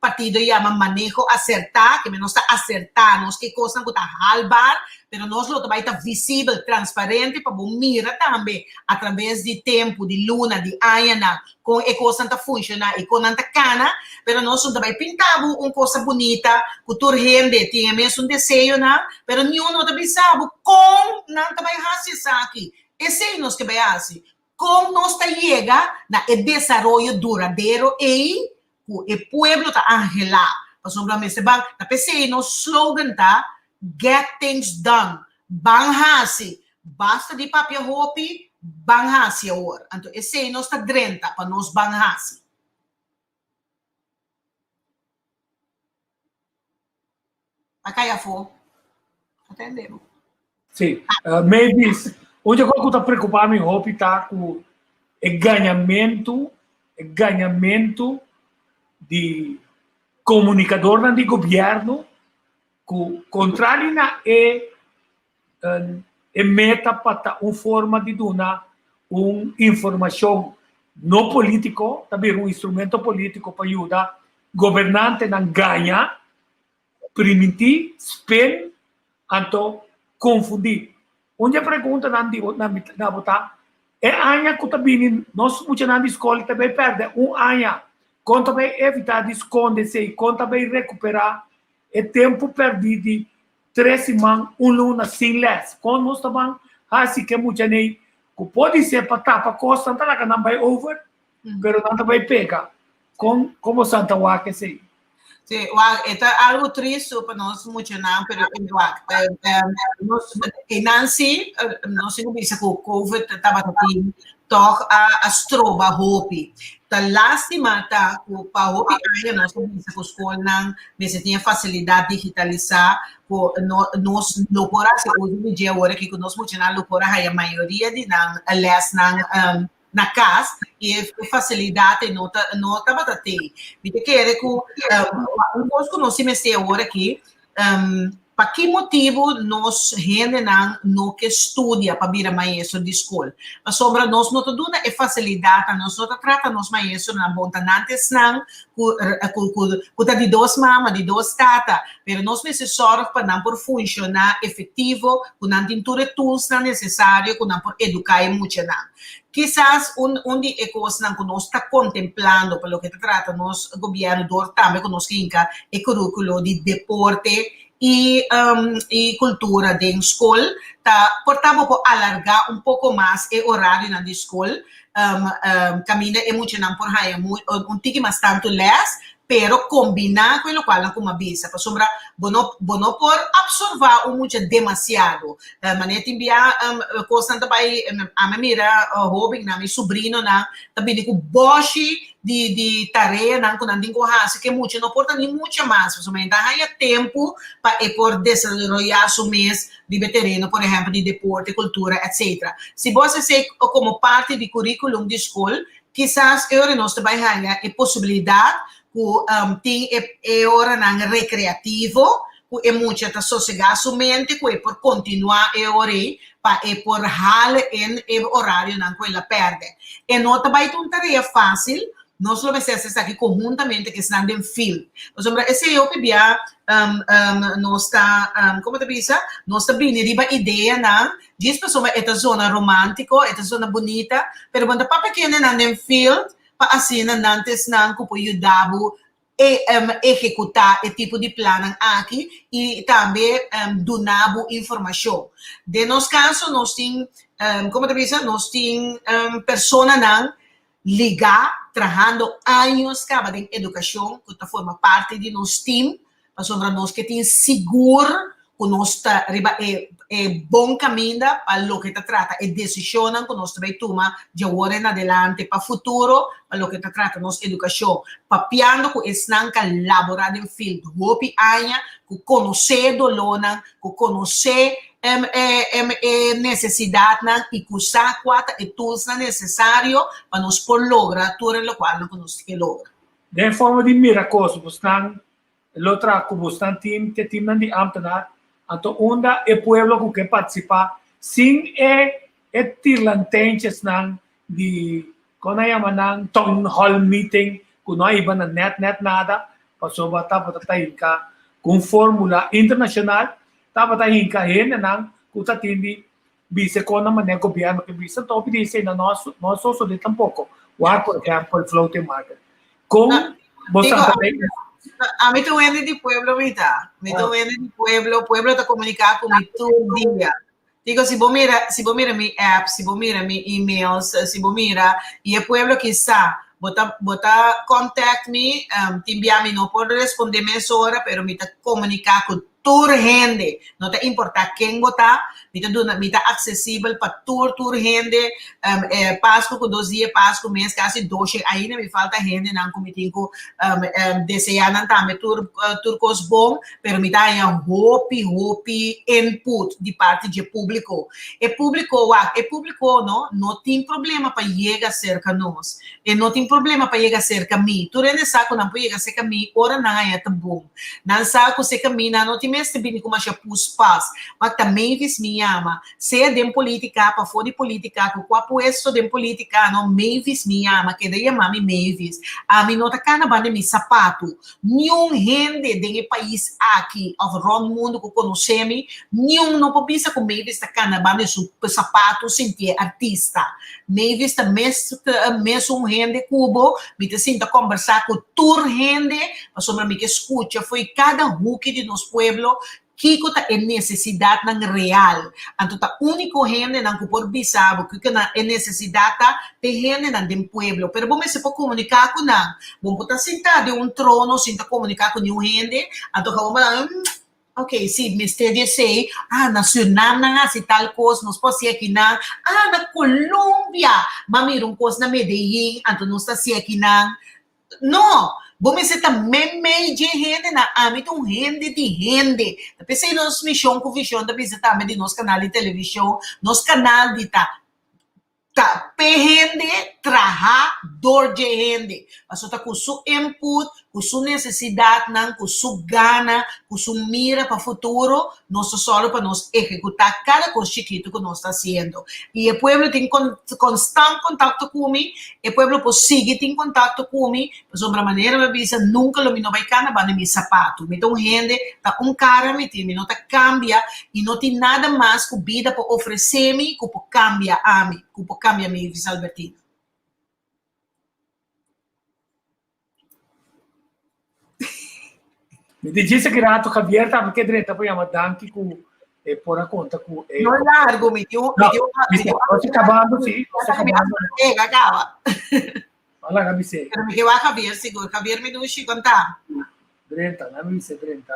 S5: partido chama manejo acertar, que nós está acertar, nós que coisa que está halbar, mas nós lo também está visível, transparente para mirar também através de tempo, de luna, de ano, com a coisa está funcionar e com a cana, mas nós também pintamos uma coisa bonita, que toda gente tinha mesmo um desejo, mas nenhum não também sabe como não também faz aqui. Esse é nós que vai fazer. Como nós chega na desenvolvimento duradouro e o povo está angelado. Por exemplo, nós pensamos no slogan tá get things done. Banhasi, basta de papel hopi, banhasi agora. Então, esse é nós está drenta para nós banhasi. Acá for. Entendemos?
S4: Sim. MAVIS, onde eu estou preocupado em hopi está com o ganhamento de comunicador de governo contrário na meta para uma forma de dar uma informação no político, também um instrumento político para ajudar governante a ganhar, permitir, spin, então confundir. Onde a pergunta na botar é anya que também nós muitos na escola também perde anya, quando também evitar de esconder-se, quando também recuperar é tempo perdido de 3 semanas, luna sem les. Quando nós estamos assim que muitos nem que pode ser para tapar costa, não não vai over, pero não vai pegar. Como Santa Waka sei.
S5: Sí, é algo triste para nós mencionar, pero Nancy, nós não bisa que o COVID estava aqui, toch a stroba hopi. Tá lástima tá que para hopi aí nós não bisa que os escola não, bisa tinha facilidade de digitalizar, nós não por assim hoje em dia agora que nós mencionar não por aí a maioria de não les não na casa e facilidade não estava a ter. Porque quer que nós conhecemos agora aqui, para que motivo nós gente não que estuda para vir maestro de escola? A sombra nós não damos é facilidade, nós não trata nós maestro na bontanantes não, que de 2 mamas, de 2 tata, mas nós precisamos para não por funcionar efetivo, com não tem tudo tools necessário, com não por educar muito não. Quizás onde é coisa que nós está contemplando pelo que trata nosso governo também que nós quinca é currículo de deporte e cultura de escola, portanto por alargar pouco mais o horário na escola, caminha é muito não por aí tique mais tanto les, pero combinar com o qual como avisa, para sombra bono por absorver muito demasiado, maneira enviar coisa também a minha mira hobby na meu sobrinho na também com boche de tarefa não com andinho assim que muito não porta nem muito mais, para somente há tempo para por desenvolver o mês de veterano, por exemplo, de deporte, cultura, etc. Se você ser como parte do currículo de escola, quizás eu nós também há a possibilidade tem hora não recreativo, que é muito para sossegar sua mente, que é por continuar a hora para por hal em horário não que ela perde. E não também é uma tarefa fácil, nós só precisamos aqui conjuntamente que estão em fila. Por exemplo, esse eu que via nós está, como te disse, nós está bem riba ideia não, diz pessoa esta zona romântica, esta zona bonita, pero quando para pequena não em fila assim nantes não que pode ajudar executar esse tipo de plano aqui e também donar informação. De nosso caso, nós temos, como te disse, nós temos pessoas não ligar, trabalhando anos em educação, que forma parte de nosso time, para nós que tem seguro que nós está bom caminho para o que trata e decisão que nós também toma de agora em adelante para o futuro, para o que trata nossa educação, papiando que estão colaborando em field, hopi aia, que conhecer dolona, que conhecer necessidade e que usar quatro tools necessários para nós por lograr tudo o qual nós que logra.
S4: De forma de miracos, buscan outra que buscan time que time de amtana então, onde o povo que participa, sem tirlantenses de, quando é uma town hall meeting, que não iba na net nada, passou a estar com fórmula internacional, estava nang kuta tindi bise ko naman ng gobyerno que bisa to bise na nós sulit tampouco. War, por exemplo, floating market. Kung
S5: a mí tu vende de pueblo, ¿verdad? Me tu vende de pueblo te comunica con mi todo día. Digo, si vos mira mi app, si vos mira mi emails, si vos mira, y el pueblo quizá, bota contact me, te envía no puedo responderme esa hora, pero me te comunica con tu gente, no te importa quién vota, me te accesible para tu gente, Páscoa con 2 días, Páscoa mês, casi 12, ainda me falta gente, não como tenho deseando também turcos bom, pero me dá hopi input de parte de público. E público não tem problema para chegar cerca nós, e não tem problema para chegar cerca a mim. Tu não sabe que não pode chegar cerca a mim, ora não é tão bom. Não sabe que cerca a mim não tem mesmo bem como a pus paz, mas também vis me ama, se de política, para fora de política, com qual puesto de política, não MAVIS me ama, que daí mami MAVIS, a mim não tá cana bande mi sapato, nenhum gente de país aqui, ao redor do mundo que conhecemos, nenhum não pode pensar com MAVIS tá cana bande su sapato sem ter artista, MAVIS tá mesmo gente cubo, me te sinta conversar com tur gente, mas sobre mim que escuta, foi cada hook de nosso pueblo, que é necessidade real. Então, a única gente que pode visar que é necessidade de gente do pueblo. Pero bom, se pode comunicar com não. Bom, pode sentar de trono, sem comunicar com nenhuma gente. Então, vamos lá. Ok, sim, me sei, nacional, se tal coisa, nós podemos ser aqui na Colômbia, mas mira coisa na Medellín, então nós está ser aqui na. Não, vamos ser também meio de gente na âmbito gente de gente. Pensei nos missão com visão da visita também de nosso canal de televisão, nosso canal de gente, trabajador de gente. Mas está com seu input, com sua necessidade, com sua gana, com sua mira para o futuro, nós só para nós executar cada coisa chiquita que nós está fazendo. E o povo tem constante contato comigo, o povo pode seguir em contato comigo, de uma maneira me avisa, nunca lo não vai cana, vai no sapato. Então, gente, tá cara, me não tá cambia, e não tem nada mais que vida para oferecer-me, que pode cambiar a mim, que pode cambiar a mim, Albertino.
S4: Mi disse che era Javier estava aqui direto para chamar Danke com por a conta com
S5: não largo me deu
S4: você acabando sim você acabando
S5: acaba
S4: olha Gabi sei
S5: pero me que vai Javier seguro Javier me deixa contar
S4: direto não me disse direto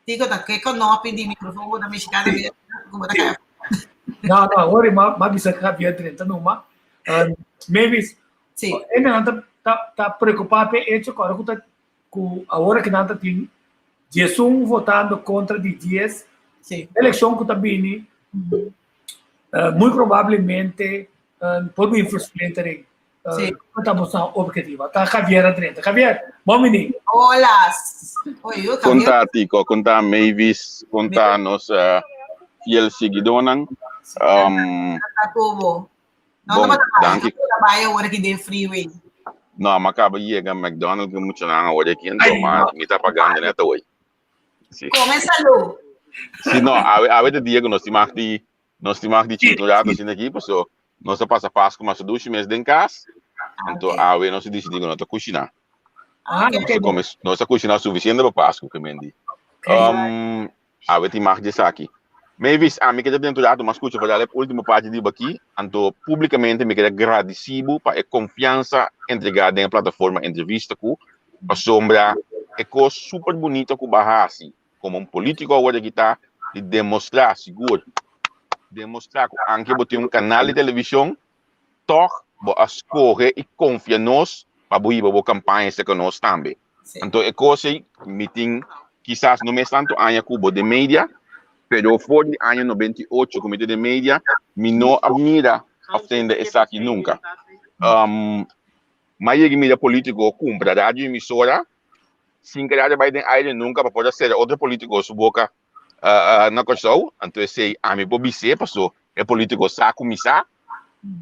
S5: digo da que com não pedir microfone da mexicana como da
S4: não agora mas disse Javier direto não mas maybe
S5: sim
S4: ele não tá preocupado é isso agora que nada tem Jesus votando contra de 10 eleição que está vindo muito provavelmente pode influenciar estamos objetiva tá Javier adrente Javier bom menino
S5: olá oi
S6: conta Tico conta MAVIS conta nos fiel seguidores
S5: bom
S6: danke
S5: trabalho agora que de freeway
S6: não mas acaba de chegar McDonald's que muito não olha aqui então mas me tá pagando né hoje
S5: começa lo
S6: se não a vez dia que nós temos de titulados assim aqui pessoal nós passa Páscoa mas 2 meses dentro de casa então a vez nós decidimos nós cozinhar nós cozinhar suficiente para Páscoa que mendi a vez tem mais disso aqui MAVIS a mim que dentro do mas escuta para a última parte de aqui então publicamente me quero agradecido para a confiança entregada na plataforma entrevista com a sombra é coisa super bonita com Bahasi como político agora que está de demonstrar seguro demonstrar que anche botar canal de televisão toch escolher e confiar nos para boir a campanha que nós também então é coisa meeting quizás não é tanto anos cubo de mídia pero for de ano 98 comité de mídia me não admira obtendo isso aqui nunca mas a mídia político cumpre a rádio emissora sem querer vai ter aire nunca para poder ser outro político su boca na coisa então sei a mim por bice passou é político sa começar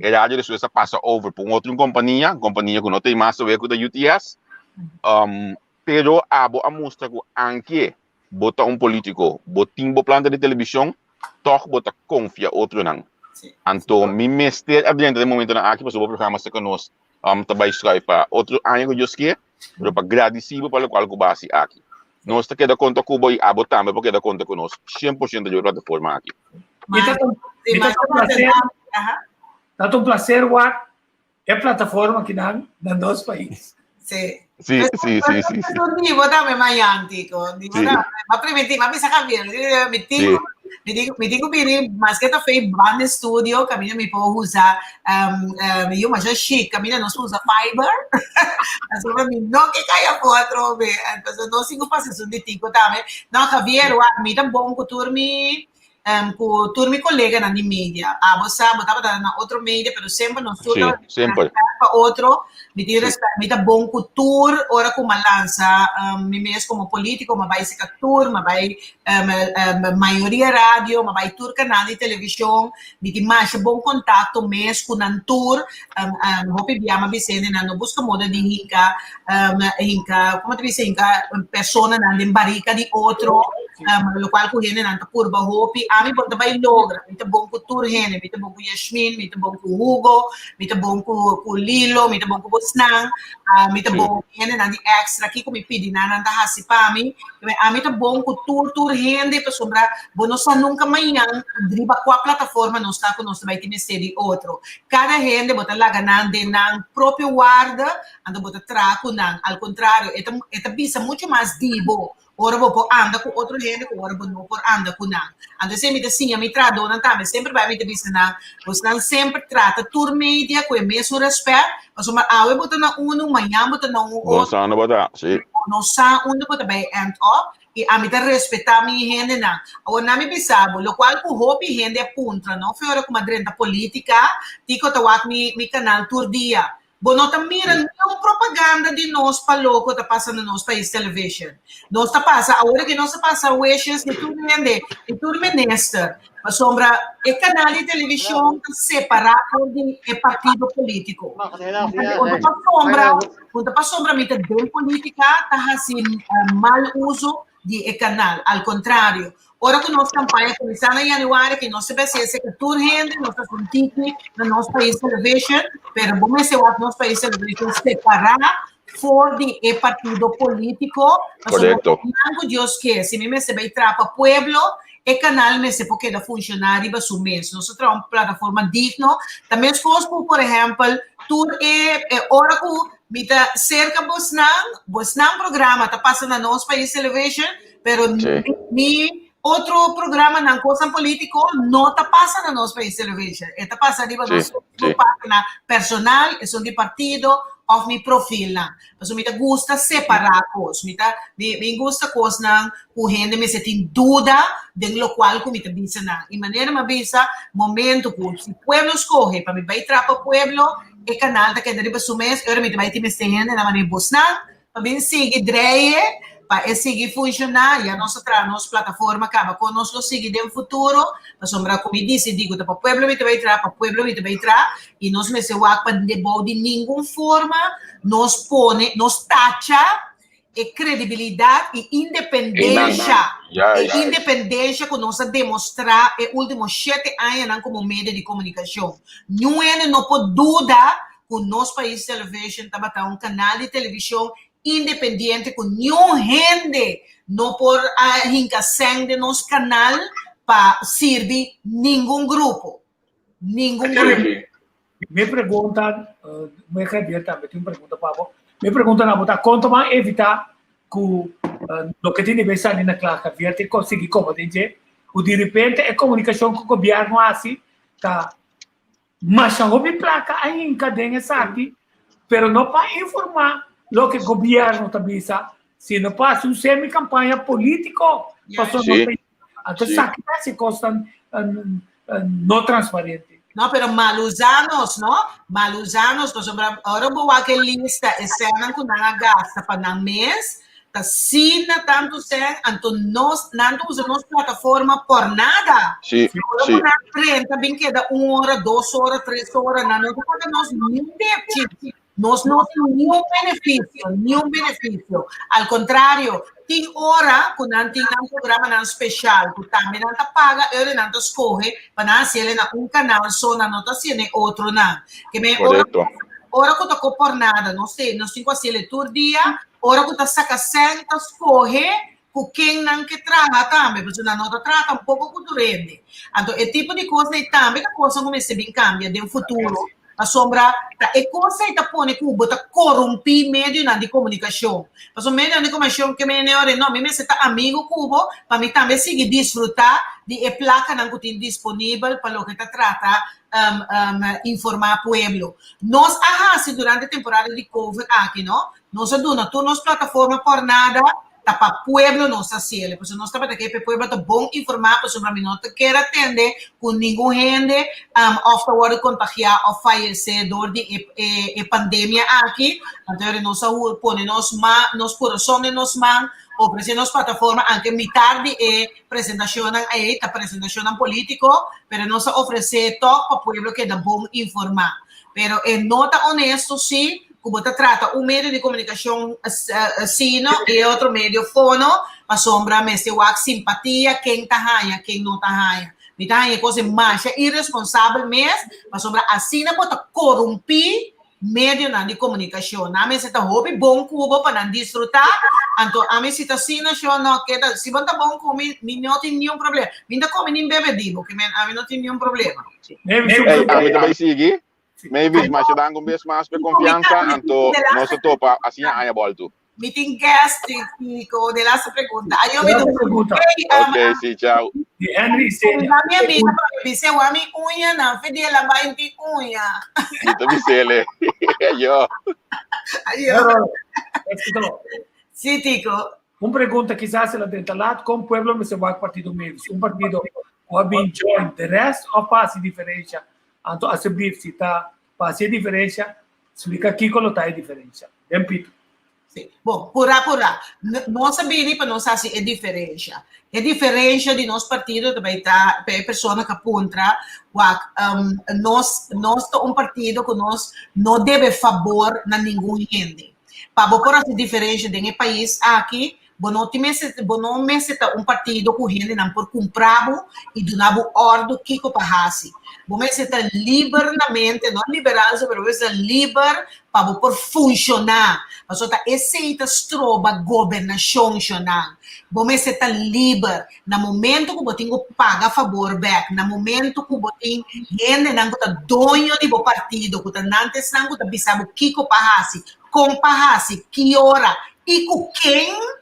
S6: a rádio depois passa over para outra companhia que não tem mais a ver com a UTS pero a mostra que anche bota político botim planta de televisão toch bota confia outro não então me mestre adiante de momento na aqui passou o programa se conosco também escreve para outro ano que eu esqueci pero para agradecido pelo qual que base aqui nós está queda conta com o boi a botar mas porque da conta conosco 100% de plataforma aqui
S4: tá um prazer Watt é plataforma que não nosso país
S6: Sì.
S5: Dico dammi mai antico, dico ma prima mi sa cambiare, mi dico bene, maschetta fai band studio, cammina mi può usare, io ma già chic, cammina non si usa fiber, insomma mi non che caia quattro, non si passa su di tico, tame, no Javier, mi da buon turmi collega na media, você botava na outro media, pero sempre não sou
S6: sempre
S5: para otro, me tiene respeto, bom cultura, ora como lança, me mesmo como político, me vai ser tour, me vai maioria rádio, me vai tour canal de televisão, me tem mais bom contato mesmo com a tour, hope biama bisene na no busca moda de hinka, como te dice, hinka persona na barica de outro, lo qual ku hene na curva hope, ami bom também logra, me tem bom com tour hene, me tem bom com Yasmin, me tem bom com Hugo, me tem bom com Lilo, me tem bom com Bosnang, me tem bom hene na de extra aqui como pedi na nanda hasipami, ami tem bom com tour hene para sombra, bono sa nunca manhã, driba com a plataforma não está conosco vai ter de outro, cada hene bota lá ganhando na próprio guarda, anda bota traco na, ao contrário, é bisa muito mais dibo. Ora vou anda com outro gente, ora vou não por anda com não. Ando sempre assim, a me tradona também sempre vai me dizer não. Você não sempre trata tour média com o mesmo respeito. Mas uma aula bota na manhã bota na outro.
S6: Não bota, sim.
S5: Não sabe onde bota bem end up. E a me tá respeitar minha gente não. Agora não me pensava, o qual o hobby gente é punta, não foi hora como a drenta política. Tico tá wat mi canal tour dia. Bono ta mira não propaganda de nós para louco tá passando nos país television. Nós tá passa agora que nós tá passa wishes de tudo vende, de tudo minister. A sombra é canal de televisão separado de partido político. Quando para sombra me tá bem política tá assim mal uso de canal, ao contrário. Ora que nossa campanha começando em janeiro, que nós sabemos se é tour gente, nós estamos no nosso país television, mas vamos ser o nosso país television separar fora de partido político.
S6: Correto.
S5: Não Deus que se me se vai trapa pueblo, e canal me se pode funcionar e vai mês. Nós temos uma plataforma digna. Também se fosse, por exemplo, tour ora que me tá cerca Bosnang programa tá passando no nosso país television, pero mi outro programa na coisa político não está passando no nosso país television. Está passando na nossa página personal, é de partido, ou meu perfil. Mas me gusta separar coisas. Me gusta coisas que a gente me sente dúvida de lo qual que me diz. E maneira me avisa, momento que se o pueblo escolhe para me vai para o pueblo, o canal está querendo ir para mês, agora me vai ter me gente na maneira Bosnang, para me seguir dreie, para seguir funcionar e a nossa plataforma acaba conosco seguir no futuro, mas sombra como disse, digo, para o pueblo me vai entrar, para o pueblo me vai entrar, e nós me se para de nenhuma forma, nos tacha credibilidade e independência. Independência que nós demonstrar nos últimos 7 anos como meio de comunicação. Não pode dudar que o nosso país television está um canal de televisão independente com nenhum gente não por hinca de nosso canal para servir nenhum grupo.
S4: Me pergunta, me acredita, me tem uma pergunta para você. Me pergunta na botar quanto mais evitar que o que tem pensado na classe vierte conseguir como dizer, o de repente é comunicação com o governo assim, tá? Mas a hobby placa ainda tem essa aqui, pero não para informar lo que o governo está pensando, se não passa semi-campanha político, passou até saque se consta não transparente.
S5: No, pero malusanos, no? Malusanos, no sobra, ahora vou aquela lista, escena que não gasta para um mês, tá sina tanto sen, anto nós, não usa nossa plataforma por nada.
S6: Sim,
S5: sim. Na frente, bem que dá 1 hora, 2 horas, 3 horas, não paga nós nenhum déficit. Nós não temos nenhum benefício. Ao contrário, tem hora que não tem um programa não especial, que também não paga, ele não escolhe para não ser um canal só, não está sendo outro não. Que me hora que está por nada, não sei, nós temos que fazer todo dia, hora que está saca certa, escolhe com quem não que traga também, porque não está trata um pouco culturante. Então, esse tipo de coisa também, a coisa começa a cambiar no futuro. A sombra é coisa que põe que o bota corromper meio de comunicação. Mas o meio de comunicação que me não me está amigo cubo para mim também seguir desfrutar de placa não que tem disponível para o que está trata informar o pueblo. Nós durante a temporada de COVID aqui, não? Nós damos todas as plataformas por nada para pueblo nos hacer, pues nós estamos aqui para pueblo tá bom informado sobre mim, não quer atender com nenhum gente afterward contagiar ou falecer dor de pandemia aqui, então nós põe nos corações nos mãos, ofrecemos plataforma anche metade de apresentação aí, tá apresentação político, pero nós oferecer todo para pueblo que dá bom informar. Pero nota honesto, sim, como te trata meio de comunicação sino e outro meio fono, para sombra se simpatia, quem tá ganha, quem não tá ganha. Me tá ganha coisa mais irresponsável mesmo, para sombra assim não pode corromper meio de comunicação. A mim se tá hobby bom cubo para não desfrutar, então a mim se tá assim não queda, se você tá bom com mim não tem nenhum problema. Me tá comendo nem bebedivo, que a mim não tem nenhum problema.
S6: A mim também seguir. Maybe, mas dá um mês mais de confiança, então nós topa assim a bola tu.
S5: Meeting guest, Tico, de la pergunta. Aí eu me dou
S2: pergunta.
S6: Ok, sim, tchau.
S4: Henry,
S5: na minha vida, você o homem unha não, fidela vai de unha.
S6: Então me sele. Eu.
S5: Sim, Tico.
S4: Pergunta quizás se la dentalat com o pueblo me se vai partido MAVIS. Partido o bem join the rest ou faz diferença. Então, a subir se está fazendo diferença, explica aqui como está a diferença. Repito.
S5: Sim. Bom, pura. Não sabia para nós assim é diferença. É diferença de nosso partido também tá para pessoa que aponta, nós partido que nós não deve favor na nenhum gente. Para por essa diferença de país aqui, não me partido com gente não por comprar e donar ordem que para fazer. Você está liberamente, não liberal, mas você está livre para por funcionar. Você está aceita a governação funcionar. Você está livre. No momento que você tem que pagar favor back, no momento que você tem gente que está dono do partido, que está antes não está pensando o que fazer, como fazer, que hora e com quem,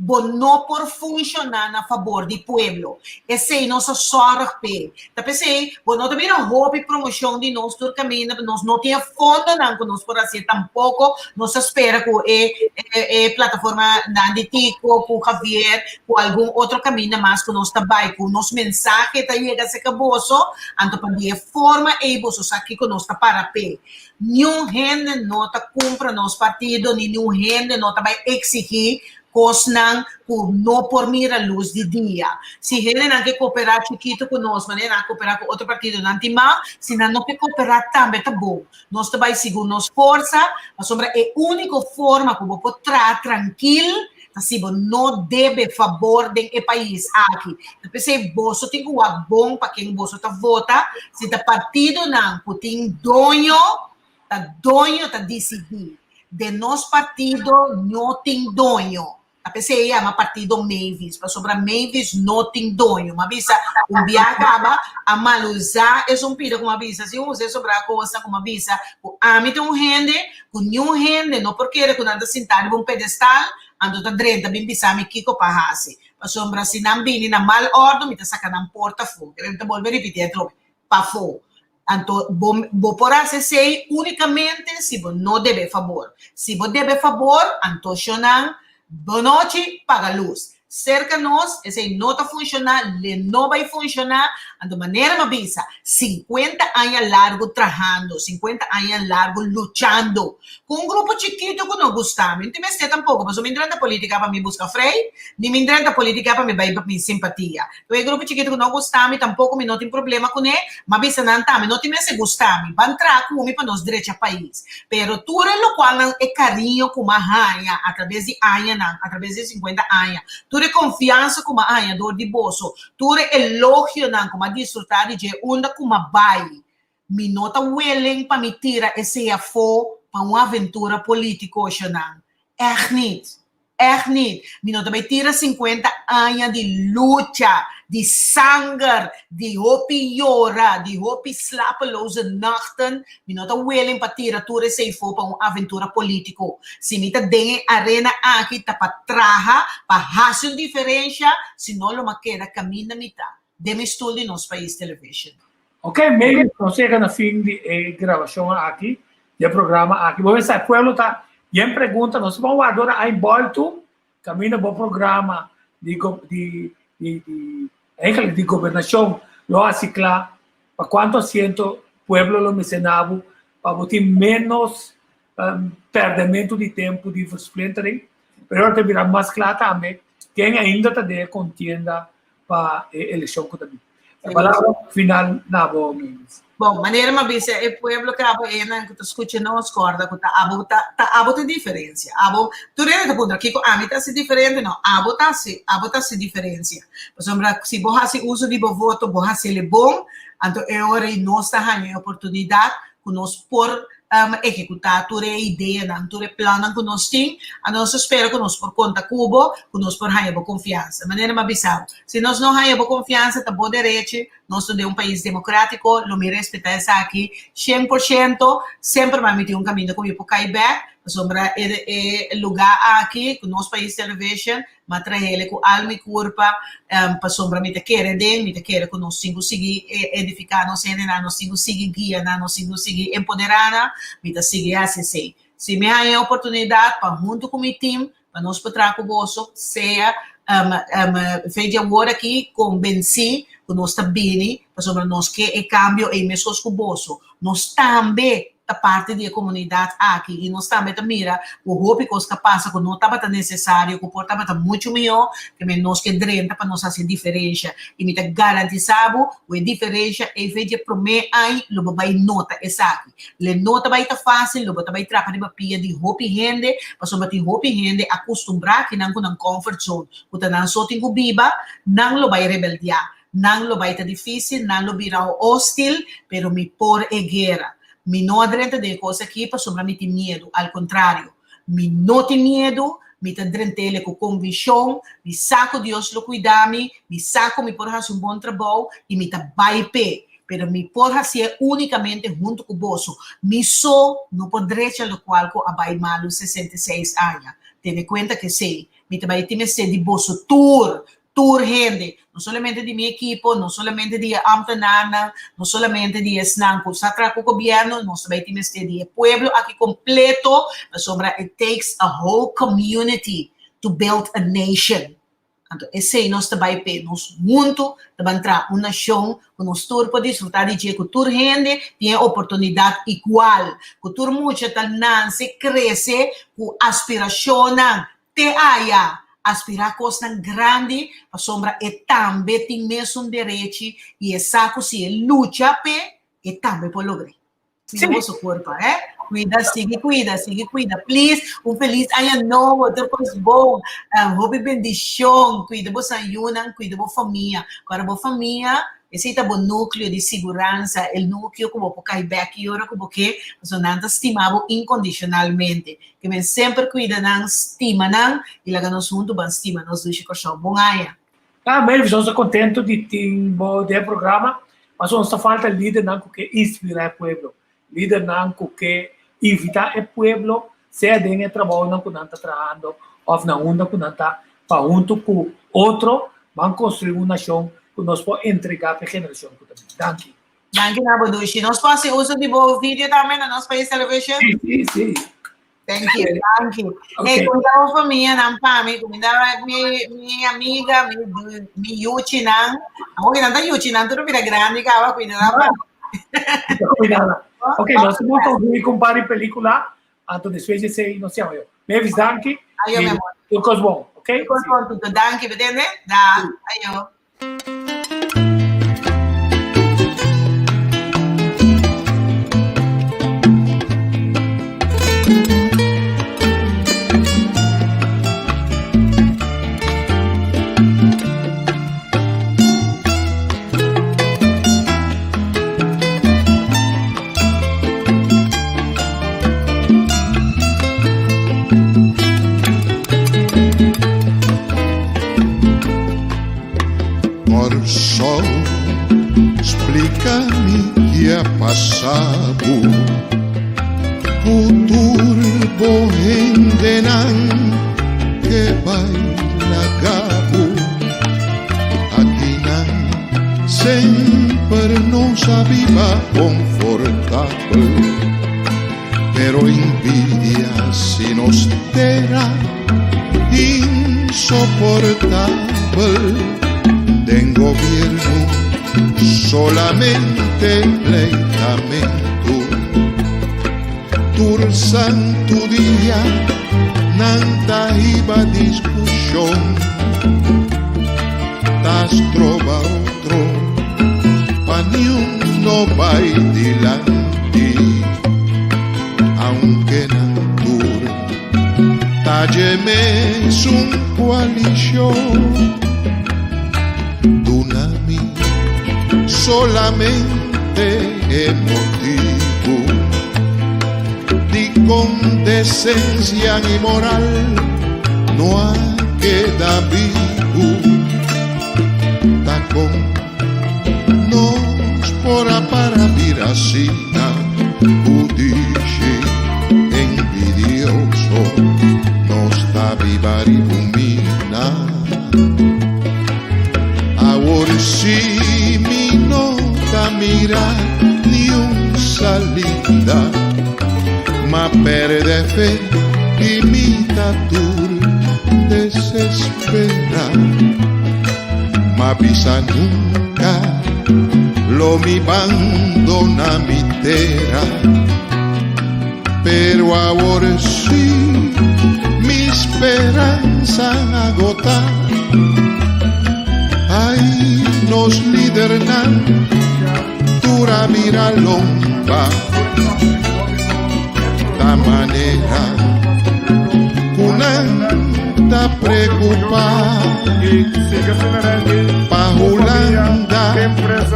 S5: não por funcionar a favor do povo. Esse é nosso sorte. Tá pensei, não também não houve promoção de nós do caminho, nós não temos fundo não que nós por assim tampouco, nós espera que a plataforma de Tico, com Javier, com algum outro caminho mais que nós trabalhamos, com nosso mensagem tá chega a ser caboso, então para de forma e você aqui que nós tá para pé. Nenhum gente não tá compra nosso partido, nenhum gente não tá vai exigir cosnan ku no por mira luz de dia. Se ele não quer cooperar chiquito conosco, né, não cooperar com outro partido, não tem mal, se não quer cooperar também, tá bom. Nós também seguir nos força, a sombra é a única forma como pode estar tranquilo, assim, não deve favor do país aqui. Depois, se você tem que ir bom para quem você tá vota, se tá partido não, que tem dono, tá decidir. De nosso partido não tem dono. A PCI chama partido MAVIS, para sobre MAVIS não tem dono. Uma visa, acaba a maluzar, é pira com uma visa. Se você sobre a coisa com uma visa, o âmbito um rende, com nenhum rende, não porque que anda sentado em um pedestal, ando tá drenta, bem bisa, me kiko pahasi. Para sobre se não vini na mal ordem, me tá sacando na porta fogo. Querendo te volver a repetir, para fogo. Então, vou por sei unicamente se você não deve favor. Se você deve favor, então, boa noite, paga a luz. Cerca nós, esse não está funcionando, não vai funcionar, de maneira uma visa, 50 anos largo trabalhando, 50 anos largo lutando, com grupo chiquito que não gostava. Não tem tampouco, mas eu me entrando política para me buscar freio, nem me entrando política para me vai para minha simpatia. Então, grupo chiquito que não gostava, tampouco me não tem problema com ele, mas visa não tá, não tem mais gostava, vai entrar comigo para nós direito país. Pero tudo o qual é carinho com uma rainha, através de anos, através de 50 anos. Tudo confiança com uma rainha, dor de bolso, tudo elogio, como a desfrutar de onda como a vai. Me nota willing para me tirar esse afo para uma aventura política, não. Echt niet. Me nota vai tirar 50 anos de luta, de sangue, de hopi llora, de hopi slapeloze nachten. Me nota willing para tirar tudo esse afo para uma aventura política. Se me tá dentro arena aqui, tá para traja, para fazer uma diferença, se não lo queda caminho mitad. Deme estudo em nosso país televisão.
S4: Ok, meio nós chegamos no fim de gravação aqui, do programa aqui. Vamos ver se o povo está. E em pergunta, nós vamos agora a volta camina bom programa de governação, lo acicla, para quanto asiento pueblo lo mencionava, para ter menos perdimento de tempo de suplente, pero te virá mais claro também quem ainda está de contienda para a eleição também. A palavra final na boa menos.
S5: Bom, maneira MAVIS é pueblo que abo ena que tu escuta não escorda que abo tem diferença. Abo tu rende punto aqui com amita se diferente não. Abo tá se diferença. Por exemplo, se boha se uso de voto, boha se ele bom, então é hora e nós tá ganhando oportunidade que nós por executar toda a ideia, toda a plano que nós temos, a nós espera que nós por conta cubo, que nós por ganhar confiança. Maneira MAVIS, se nós não ganhamos confiança, tá bom direito, nós somos um país democrático, lo me respeitar isso aqui, 100%, sempre vai meter caminho como eu por cair back, sobre o lugar aqui, que nosso país television, mas trazer com alma e corpo, para sobre me te querer que nós sigo seguir edificar, nós sigo seguir guia, nós sigo seguir empoderar, me te seguir assim. Se me há a oportunidade para junto com o meu time, para nós para com o bolso, seja feito agora aqui convencer que nós está bem, para sobre nós que é cambio e mesmos com o bolso, nós também a parte da comunidade aqui e nós também mira o roupa que passa que não estava necessário, que portava muito melhor, que nós que drenta para nós fazer diferença e me garantizado a diferença é feita para mim aí, logo vai nota essa aqui. Le nota vai estar fácil, logo vai trabalhar de papia de roupa e rende, para sobre roupa e rende acostumbrar que não com um comfort zone, que não só tem que biba, não lo vai rebeldear, não lo vai estar difícil, não lo virá hostil, pero me por é guerra. Mi não adrenta de coisa aqui para sobre me ter medo, ao contrário, mi não tem medo, me te adrenta com convicção, me saco Deus lo cuidar-me, me saco me por fazer bom trabalho e me te vai pé, pero me por fazer unicamente junto com o bolso, me só não poderia lo qual com a vai malo 66 anos, tendo conta que sei, me te vai ter de bolso tour gente, não somente de minha equipe, não somente de ambtenaren, não somente de snanco, satra com o governo, nós também temos de pueblo aqui completo, sobre it takes a whole community to build a nation. Então, esse nós também nós muito para entrar uma nação que nós todos podemos desfrutar de que toda gente tem oportunidade igual, que todo mundo está nasce, cresce, com aspiração, te haya aspirar coisas grandes, para sombra e também tem mesmo direito e é saco se luta e também pode lograr. Cuida o seu corpo, Cuida, sigue, cuida. Please, feliz ano novo, depois bom, roupa e bendição, cuida você ayunan, cuida a família. Agora a família, esse é o núcleo de segurança, o núcleo que vou cair back e ora como que nós não estimamos incondicionalmente, que me sempre cuida não estima não e lá nós juntos vamos estima nós dois coração bom aia.
S4: Mas eu estou contente de ter um programa, mas não falta líder não que inspira o povo, líder não que evita o povo, seja de trabalho não que não está trabalhando ou não que não está para junto com outro, vamos construir uma nação que nós podemos entregar para a geração que também.
S5: Danke, Nabodushi. Nós fazemos uso de bom vídeo também no nosso país television?
S4: Sim.
S5: Thank you.
S4: Okay.
S5: Cuida a família, não para mim. Cuida minha amiga, minha Yuchi, não. Ako kinanta Yuchi, não. Tudo vira grande, kawa. Cuida na
S4: Cuidado. Ok, nós vamos concluir com uma película. Então, depois de ser, não sei, MAVIS, danke.
S5: Ayo, meu amor.
S4: Tudo bom, ok?
S5: Tudo bom, danke, entende? Da, ayo.
S2: Sol, explica-me que é passado, o turbo rendenan que vai na cabo, aqui não sempre nos aviva confortável, pero envidia se nos terá insoportable del gobierno, solamente pleitamento. Tur santo día, nanta iba discusión, tas trova otro, pa no va dilante, aunque natur, talleme un coalición, dunami, solamente emotivo, di condescencia y moral, no ha queda vivo, tacón, nos pora para viracina, udici, envidioso, nos da viva ribumina, ahora sí mi nota mira ni un salida, ma perde fe, imitatur, desespera, ma visa nunca, lo mi abandona mi tera, pero ahora sí, mi esperanza agota, ay, nos lidernan, dura mira lomba, da manera, unanta preocupada, pa Holanda,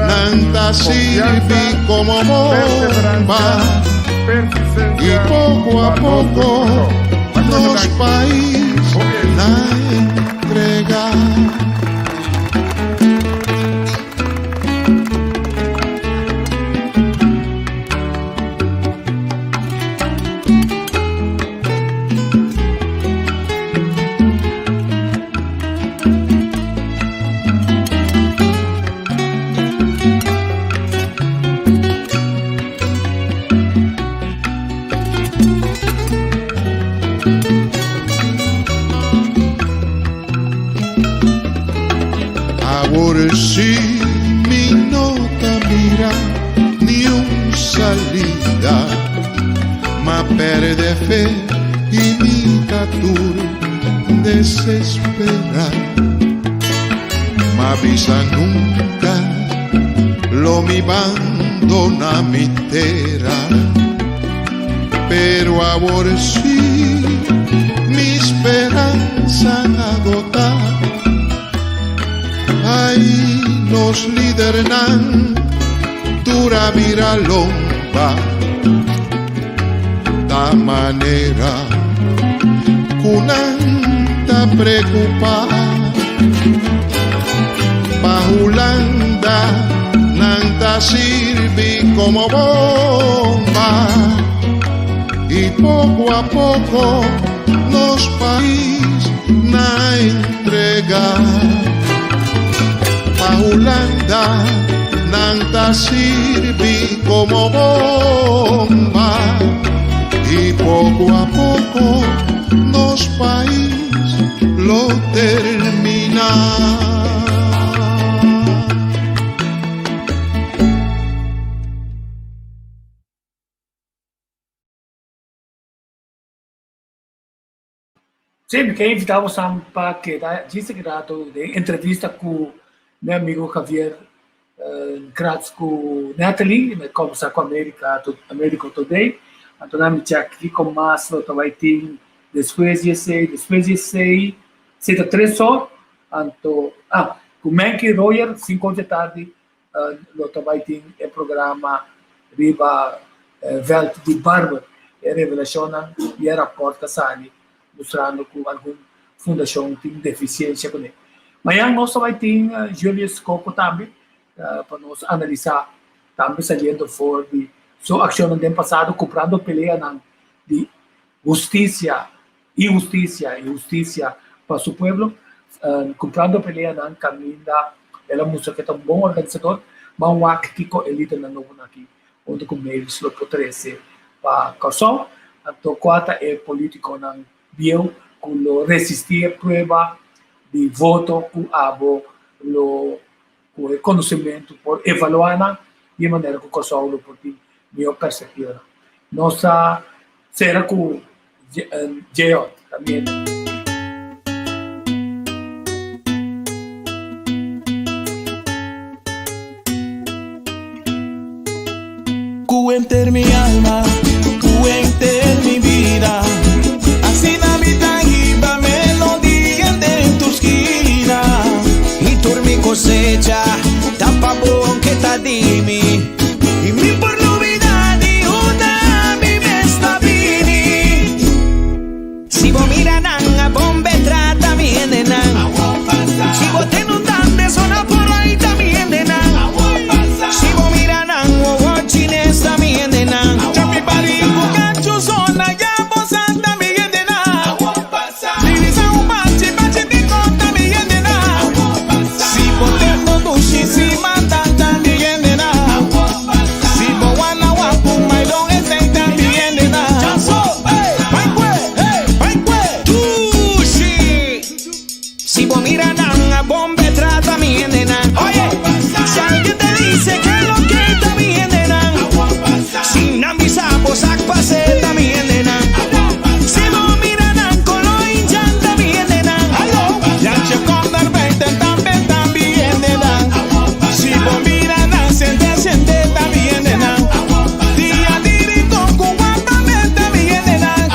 S2: nanta sirvi como bomba, y poco a poco los países la entregan. Ahora sí mi nota mira ni un salida, ma perde fe, imitatur, desespera, ma avisa nunca, lo mi abandona mi tera, pero ahora sí mi esperanza agota. Ay, nos lidernan, dura mira lomba, da manera, cunanta preocupada, pa Holanda, nanta sirvi como bomba, y poco a poco nos país na entrega. Pa Holanda, nanta sirvi como bomba, y poco a poco nos país lo termina.
S4: Sim, quem invitamos para que disse grato de entrevista com meu amigo Javier Kratz com Natalie, me conversar com a América Today. Então, eu me aqui com mais o trabalho depois de sei, se três só. Então, com Menke Royer, 5 da tarde, o trabalho é programa Riba Welt de Barber, é revelação e é rapporto sali, mostrando que alguma fundação tem deficiência com ele. Amanhã nós também temos Julius Coco também, para nós analisar, também saliendo for de sua ação no ano passado, comprando peleia de justiça e justiça para o povo, comprando peleia na caminho da, ela mostra que é um bom organizador, mas um aqui com elite na novo aqui, onde com eles lo poderia ser para a causa, então quarta é político na bio lo resistir prueba de voto com abo lo conhecimento por evaluar de maneira que o pessoal lo pode melhor perceber. Nossa será com Geo também.
S7: Enter mi alma, enter mi vida. Así na mi tangiba melodía en tu esquina. Y tú mi cosecha, tapa bon que ta dimi. Y mi por novedad y una mi mesta vini. Si vos miran a bombe trata bien de nan. Si vos ten un dan de zona por ahí también de nan. Si vos miran a chines también de nan. Chapi pari kukachu zona ya bosan también de nan. Lirisa umachi pachi tiko también de nan. Si potendo dushi si matan también de nan. Si bo wana wapu maidon esen también de nan. Chanso, paikwe, dushi. Si bo miran a bombe trata también de nan. Oye, si alguien te dice que lo que también de nan. Sin ambisa, bosak pase también de nan. Si no miran con lo hinchan también de nan. Ya che con dar 20 también de nan. Si vos miran siente también de nan. Día diri con cuguapamente también de nan.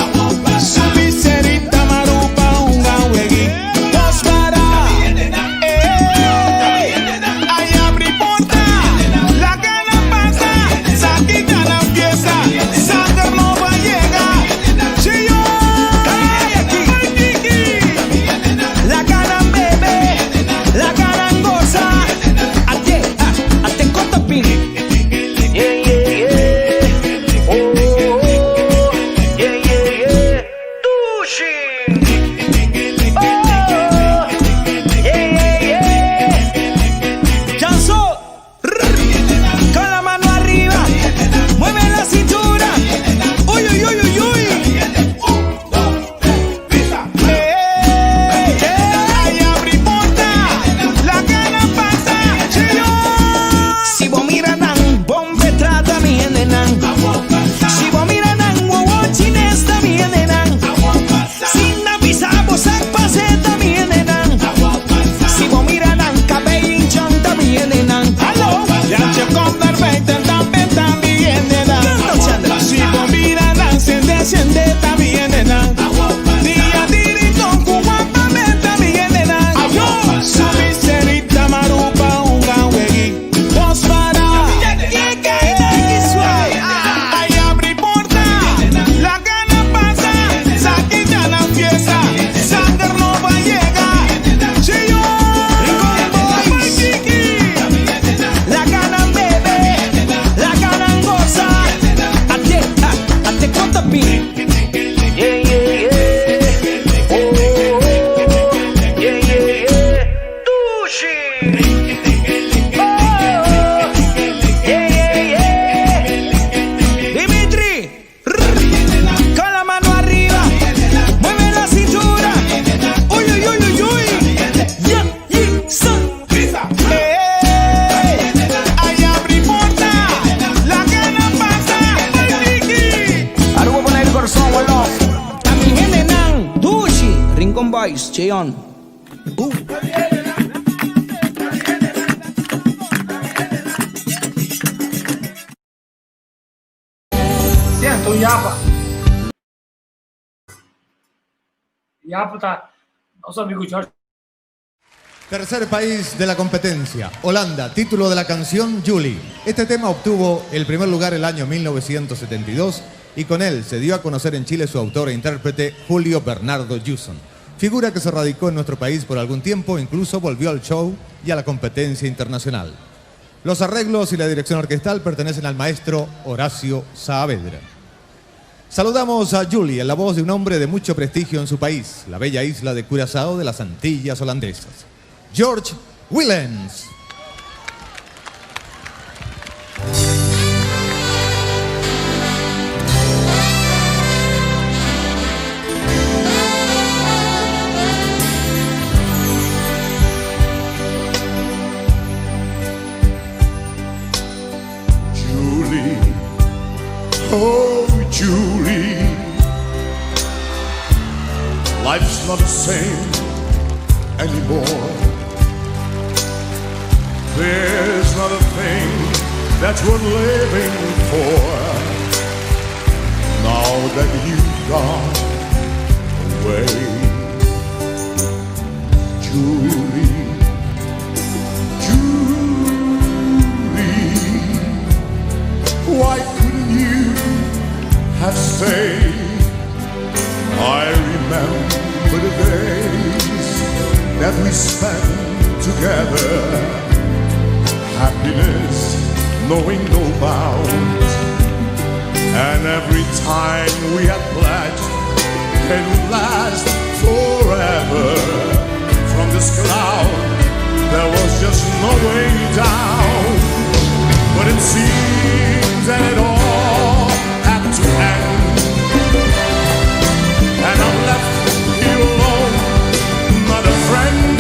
S7: Su miserita marupa un gawegi. Dos para ay abri porta. La gana pasa. Saki gana empieza. Sander no va a llegar. Chillo. La gana bebe. La gana goza. Ate corta pini. Chanso, con la mano arriba, mueve la cintura. Uy, uy, uy, uy, uy. Ay, abri porta, la gana pasa, chillo. Si vos miran bombe trata bien de nan. Si vos miran wowo chines también de nan. Sin avisar bosak pase también de nan. Si vos miran cabello hinchón también de nan. Ya che con dar 20 también de nan. Si vos miran siente también de nan. Día diri con cuguapame también de nan. Su miserita marupa un gawegi. Dos para ay abri porta. La gana pasa. Saki gana empieza. Sander no va a llegar. Chillo. La gana bebe. La gana goza. Ate corta pini. Dimitri, con la mano arriba, mueve la cintura. Uy, uy, uy, uy, uy. Ya, ay, abri porta. La gana pasa. Arugo poner el corazón, wallo. También de nan, dushi, Rincón Boys, Cheon.
S4: Certo, Yapa. Yapa está nosso amigo Jorge.
S8: Tercer país de la competencia, Holanda, título de la canción Julie. Este tema obtuvo el primer lugar el año 1972 y con él se dio a conocer en Chile su autor e intérprete Julio Bernardo Jusson. Figura que se radicó en nuestro país por algún tiempo, incluso volvió al show y a la competencia internacional. Los arreglos y la dirección orquestal pertenecen al maestro Horacio Saavedra. Saludamos a Julie en la voz de un hombre de mucho prestigio en su país, la bella isla de Curazao de las Antillas holandesas. George Willens.
S2: Oh, Julie, life's not the same anymore. There's not a thing that's worth living for. Now that you've gone away, Julie, Julie, why couldn't you have stayed? I remember the days that we spent together, happiness knowing no bounds, and every time we had pledged it would last forever. From this cloud there was just no way down, but it seems that it all had to end, and I'm left here alone, not a friend,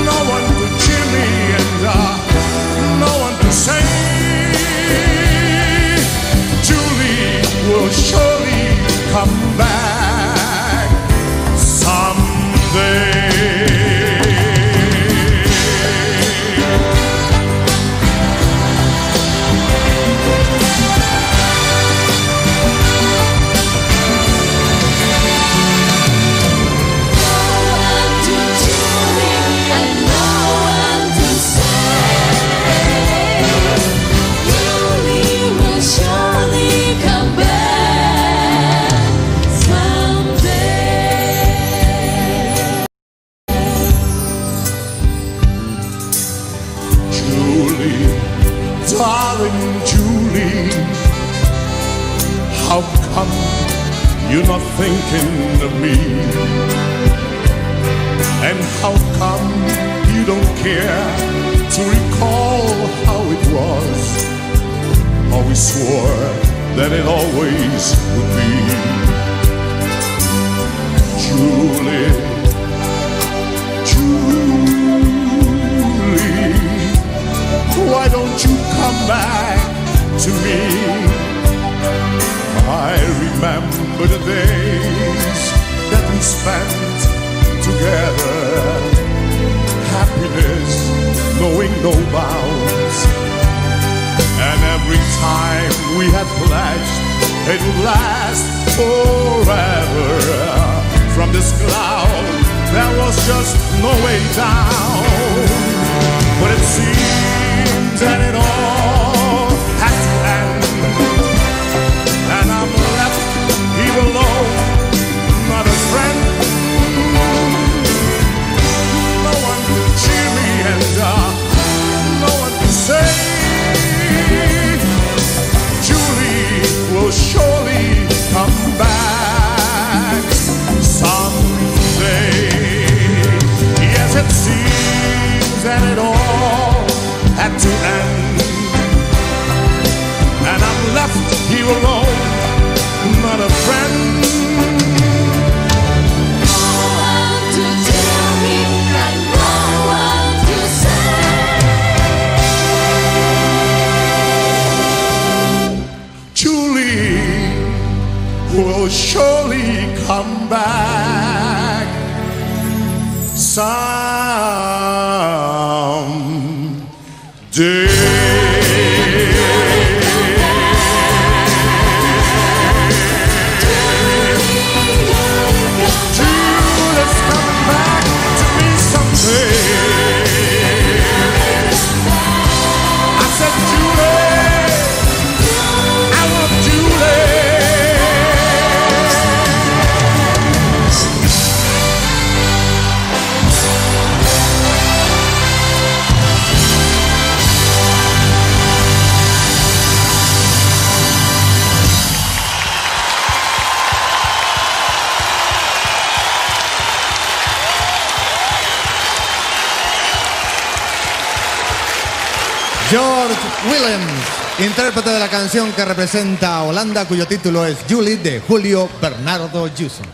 S2: no one to cheer me, and no one to say Julie will surely come back someday. Darling Julie, how come you're not thinking of me? And how come you don't care to recall how it was? How we swore that it always would be. Julie, Julie, why don't you come back to me? I remember the days that we spent together, happiness knowing no bounds, and every time we had pledged it would last forever. From this cloud there was just no way down, but it seems that it all had to end, and I'm left here alone, not a friend, no one to cheer me, and no one to say Julie will surely come back someday. Yes, it seems that it all had to end, and I'm left here alone, not a friend.
S1: No one to tell me, and no one to say
S2: Julie will surely come back someday. Julie's coming back to me someday. I said Julie, I love Julie.
S8: George Williams, intérprete de la canción que representa a Holanda, cuyo título es Julie, de Julio Bernardo Juson.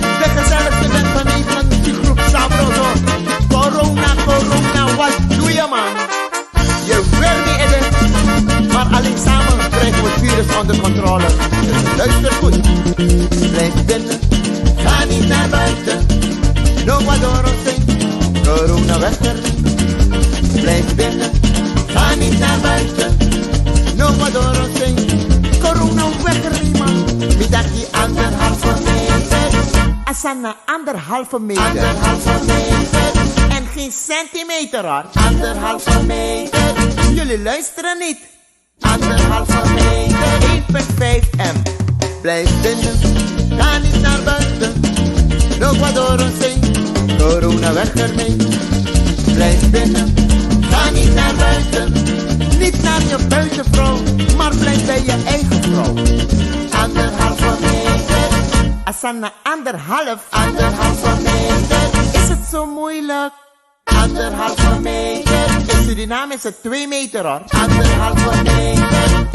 S9: De gezelligste bent van Nederland, die groep sabroso. Corona, corona, wat doe je goed. Blijf binnen, ga niet naar buiten. No adorosing, corona weg er. Blijf binnen, ga niet naar buiten. No adorosing, corona weg er niemand. Middag die 1,5 meter. Asana 1,5 meter. 1,5 meter. En geen centimeter hoor. 1,5 meter. Jullie luisteren niet. 1,5 meter. 1,5 m. Blijf binnen, ga niet naar buiten. No adorosing, corona weg ermee. Blijf binnen, ga niet naar buiten. Niet naar je buitenvrouw, maar blijf bij je eigen vrouw. 1,5 meter. Asana 1,5 meter. Is het zo moeilijk? 1,5 meter. In Suriname is het 2 meter hoor. 1,5 meter.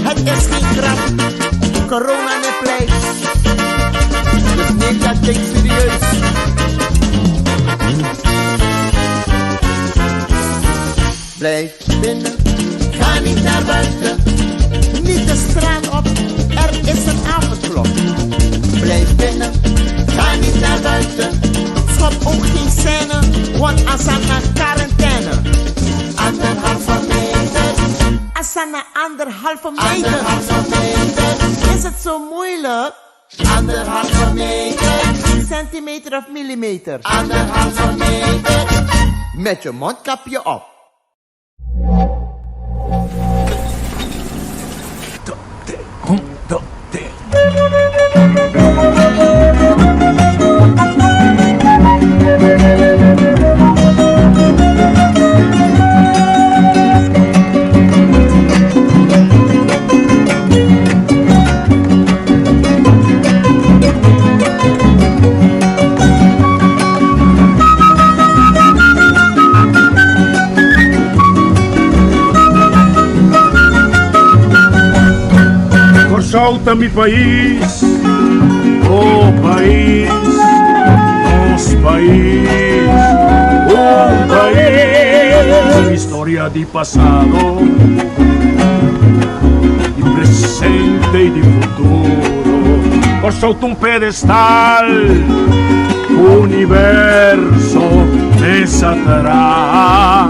S9: Het is geen grap. Corona met pleit. Dus neem dat ding serieus. Blijf binnen, ga niet naar buiten. Niet de straat op, er is een avondklok. Blijf binnen, ga niet naar buiten. Schop ook geen scène, want asana quarantaine. 1,5 meter. Asana 1,5 meter. 1,5 meter. Is het zo moeilijk? 1,5 meter. Geen centimeter of millimeter. 1,5 meter. Met je mondkapje op.
S2: Solta mi país, oh país, nos país, un país, historia di pasado, di presente y di futuro, por sotto un pedestal, universo me satará,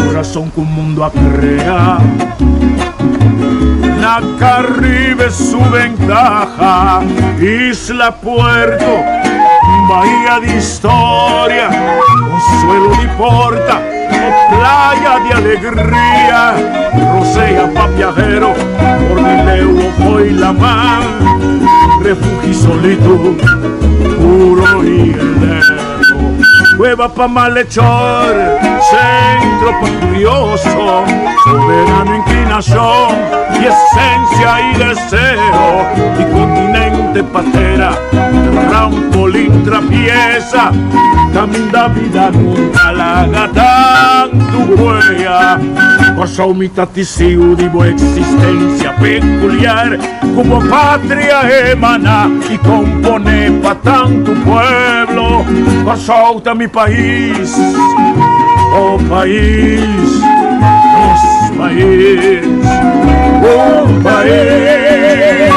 S2: corazón que un mundo a crear. La Caribe su ventaja, Isla Puerto, bahía de historia, consuelo de porta, playa de alegría, rosea pa' viajero, por el Europa y la mar, refugio solito, puro y heleno, cueva pa' malhechor, centro pa' curioso, soberano inclinación, y esencia y deseo, y continente patera, trampolín trapieza, camino da vida nunca la haga tanto huella, cosa mitad de buena existencia peculiar, como patria emana y compone pa' tanto pueblo, cosa mi país, oh país, nos país, un país.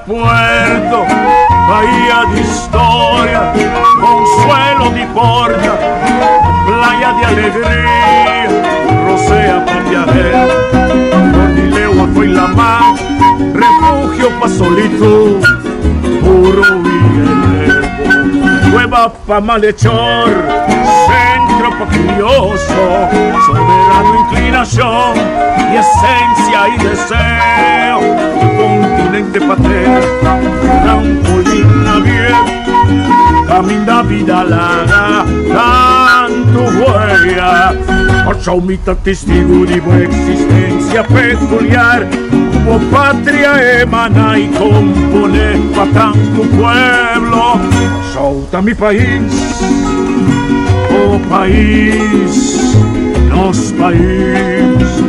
S2: Puerto, bahía de historia, consuelo de porta, playa de alegría, rosea pa' viajero, Cordileo fue la mar, refugio pa' solito, puro y heleno, cueva pa' malhechor, centro pa' curioso, soberano inclinación y esencia y deseo, continente patria, trampolín abierto, camino da vida larga, tanto huella,
S10: Soy mitad testigo de mi existencia peculiar. Como patria emana y compone pa' tanto pueblo. Soy mi país, oh país, nos país.